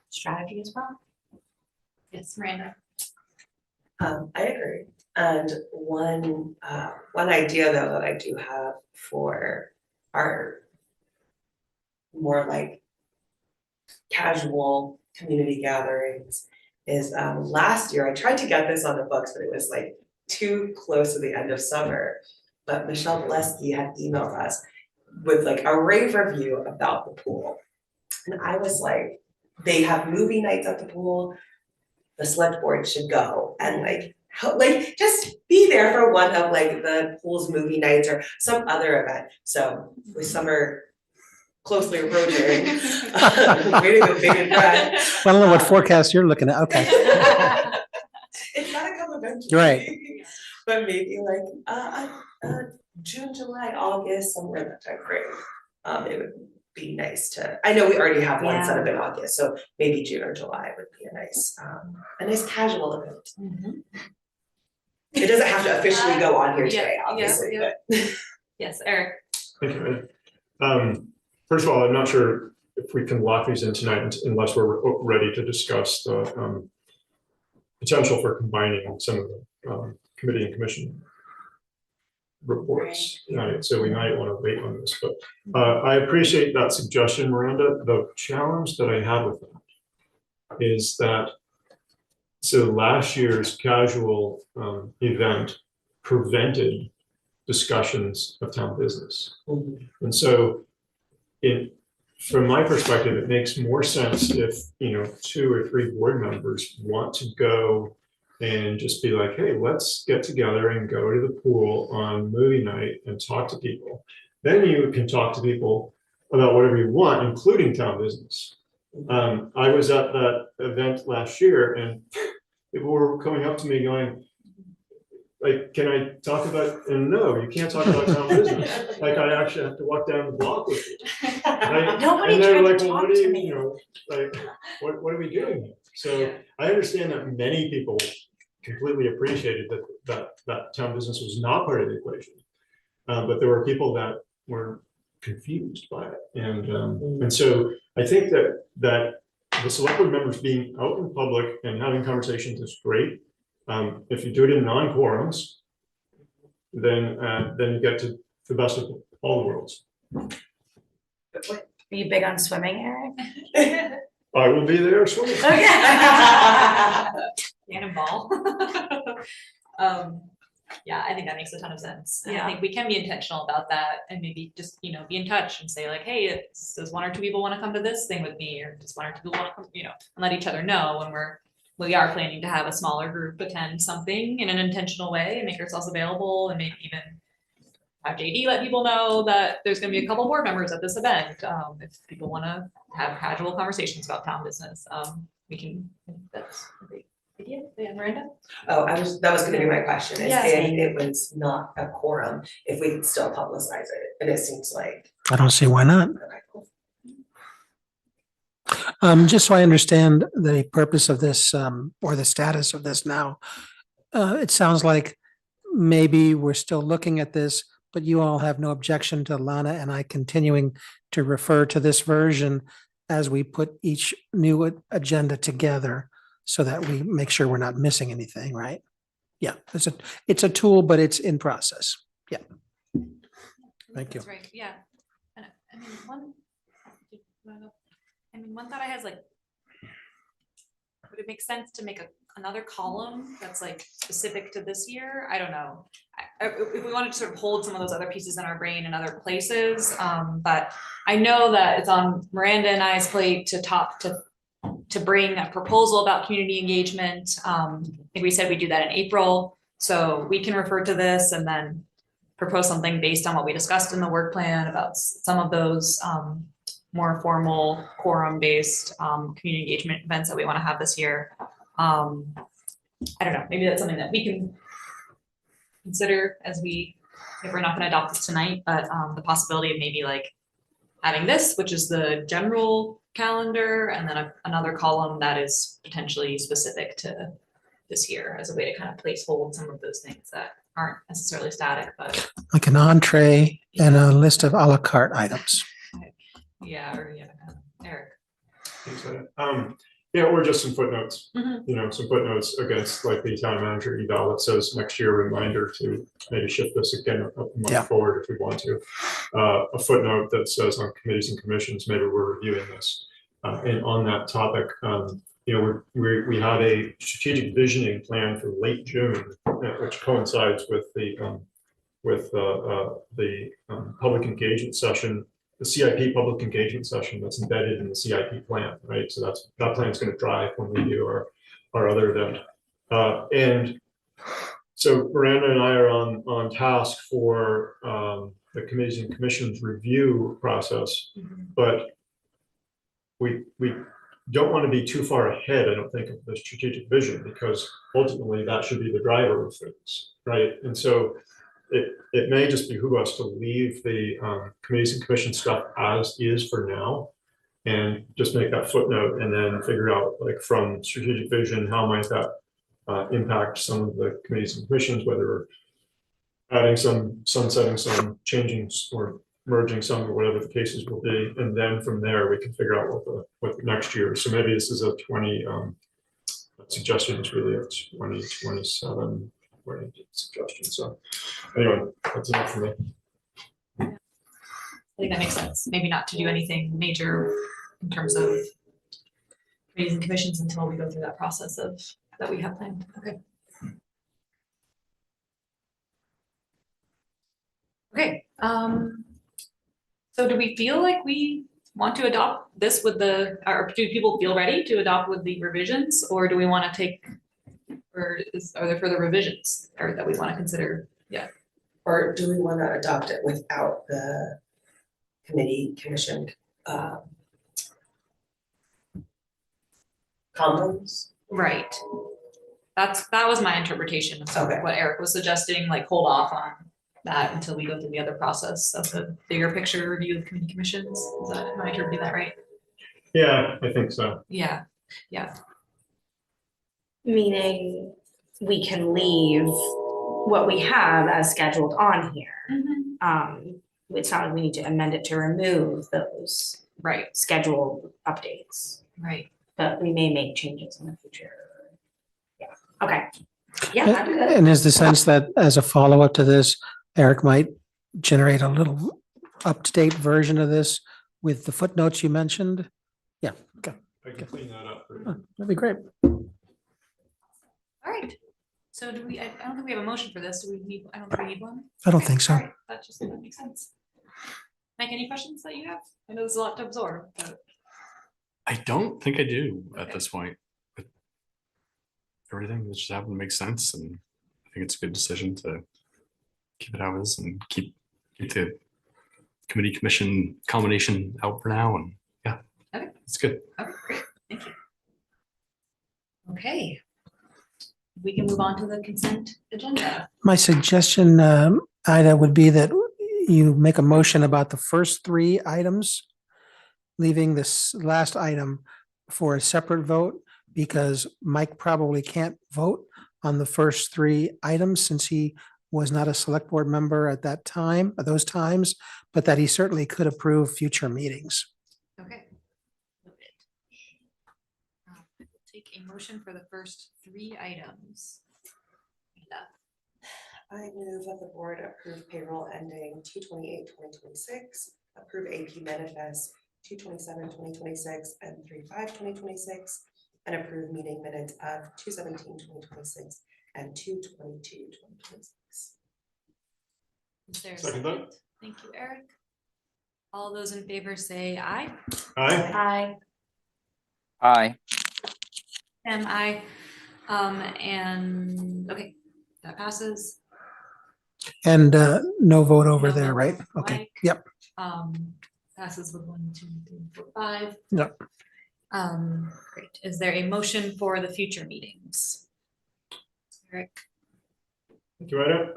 strategy as well. Yes, Miranda. I agree. And one idea though that I do have for our more like casual community gatherings is last year I tried to get this on the books, but it was like too close to the end of summer. But Michelle Bolesky had emailed us with like a rave review about the pool. And I was like, they have movie nights at the pool. The select board should go and like just be there for one of like the pool's movie nights or some other event. So with summer closely approaching, waiting with bated breath. I don't know what forecast you're looking at. Okay. It's gotta come eventually. Right. But maybe like June, July, August, somewhere in that time frame. It would be nice to, I know we already have one set up in August, so maybe June or July would be a nice casual event. It doesn't have to officially go on here today, obviously, but. Yes, Eric. Thank you. First of all, I'm not sure if we can lock these in tonight unless we're ready to discuss the potential for combining some of the committee and commission reports. So we might want to wait on this, but I appreciate that suggestion, Miranda. The challenge that I have with that is that so last year's casual event prevented discussions of town business. And so from my perspective, it makes more sense if 2 or 3 board members want to go and just be like, hey, let's get together and go to the pool on movie night and talk to people. Then you can talk to people about whatever you want, including town business. I was at that event last year and people were coming up to me going, like, can I talk about, and no, you can't talk about town business. Like, I actually have to walk down the block with you. Right? Nobody And they're tried to like, well, talk what do to you, me. you know, like, what are we doing here? So I understand that many people completely appreciated that town business was not part of the equation. But there were people that were confused by it. And so I think that the select board members being out in public and having conversations is great. If you do it in non-quorums, then you get to the best of all the worlds. Are you big on swimming, Eric? I will be there swimming. Okay. Cannonball. Yeah, I think that makes a ton of sense. And I Yeah. think we can be intentional about that and maybe just, be in touch and say like, hey, does one or two people want to come to this thing with me? Or does one or two people want to come, and let each other know when we are planning to have a smaller group attend something in an intentional way and make ourselves available, and maybe even have JD let people know that there's gonna be a couple board members at this event. If people wanna have casual conversations about town business, that's a great idea. Yeah, Miranda? Oh, that was gonna be my question, is Yeah, if same. it was not a quorum, if we could still publicize it, and it seems like, I don't see why not. okay, cool. Just so I understand the purpose of this, or the status of this now. It sounds like maybe we're still looking at this, but you all have no objection to Lana and I continuing to refer to this version as we put each new agenda together so that we make sure we're not missing anything, right? Yeah, it's a tool, but it's in process. Yeah. Thank you. That's right, yeah. And one thought I had is like, would it make sense to make another column that's like specific to this year? I don't know. If we wanted to sort of hold some of those other pieces in our brain in other places, but I know that it's on Miranda and I's plate to bring a proposal about community engagement. I think we said we do that in April, so we can refer to this and then propose something based on what we discussed in the work plan about some of those more formal quorum-based community engagement events that we want to have this year. I don't know, maybe that's something that we can consider if we're not going to adopt this tonight, but the possibility of maybe like adding this, which is the general calendar, and then another column that is potentially specific to this year as a way to kind of placehold some of those things that aren't necessarily static, but Like an entree and a list of a la carte items. Eric. Yeah, or just some footnotes, Mhm. some footnotes against like the town manager eval that says next year reminder to maybe shift this again a month Yeah. forward if we want to. A footnote that says on committees and commissions, maybe we're reviewing this. And on that topic, we had a strategic visioning plan for late June, which coincides with the public engagement session, the CIP public engagement session that's embedded in the CIP plan, right? So that plan is going to drive when we do our other event. And so Miranda and I are on task for the committees and commissions review process, but we don't want to be too far ahead, I don't think, of the strategic vision, because ultimately that should be the driver of things, right? And so it may just behoove us to leave the committees and commission stuff as is for now, and just make that footnote, and then figure out, like, from strategic vision, how might that impact some of the committees and commissions, whether adding some, sunsetting some, changing or merging some, or whatever the cases will be, and then from there we can figure out what the next year. So maybe this is a 20 suggestion is really a 2027 suggestion. So anyway, that's enough for me. I think that makes sense. Maybe not to do anything major in terms of committees and commissions until we go through that process that we have planned. Okay. Okay. So do we feel like we want to adopt this or do people feel ready to adopt with the revisions, or do we want to take, are there further revisions or that we want to consider? Yeah. Or do we want to adopt it without the committee, commission, combos. Right. That was my interpretation of sort of Okay. what Eric was suggesting, like hold off on that until we go through the other process of the bigger picture review of committee commissions. Am I interpreting that right? Yeah, I think so. Yeah. Meaning we can leave what we have as scheduled on here. It's not like we need to amend it to remove those Right, scheduled updates, right. but we may make changes in the future. Yeah, okay. Yeah, I'm good. And is the sense that as a follow-up to this, Eric might generate a little up-to-date version of this with the footnotes you mentioned? Yeah, okay, I can clean that up. that'd be great. All right. So do we, I don't think we have a motion for this. Do we need, I don't think we need one. I don't Okay, think so. all right, that makes sense. Mike, any questions that you have? I know there's a lot to absorb, but. I don't think I do at Okay. this point. But everything that just happened makes sense, and I think it's a good decision to keep it how it is and keep the committee commission combination out for now. And yeah, Okay. it's good. Okay, great, thank you. Okay. We can move on to the consent agenda. My suggestion, Ida, would be that you make a motion about the first three items, leaving this last item for a separate vote, because Mike probably can't vote on the first three items since he was not a select board member at that time, at those times, but that he certainly could approve future meetings. Okay. Noted. We'll take a motion for the first three items. I move that the board approve payroll ending 2/28/2026, approve AP manifest 2/27/2026 and 3/5/2026, and approve meeting minutes of 2/17/2026 and 2/22/2026. Is there a Second second? that. Thank you, Eric. All those in favor say aye. Aye. Aye. Aye. Aye. And, okay, that passes. And no vote over No there, vote right? for Okay, Mike. yep. Passes with 1, 2, 3, 4, 5. Yep. Great. Is there a motion for the future meetings? Eric, Thank you, Ida.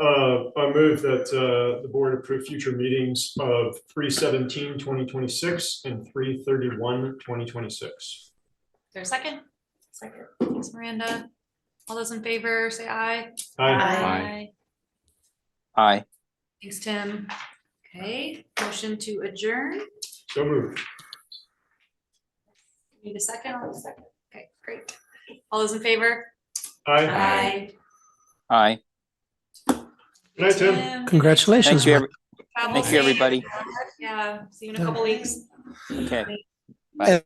I move that the board approve future meetings of 3/17/2026 and 3/31/2026. is there a second? Second. Thanks, Miranda. All those in favor, say aye. Aye. Aye. Thanks, Tim. Okay, motion to adjourn. So moved. Need a second? I'll second. Okay, great. All those in favor? Aye. Aye. Good night, Tim. Congratulations, Thank you, Mike. Travel thank you, safe. everybody. Yeah, see you in a couple weeks. Okay. Bye.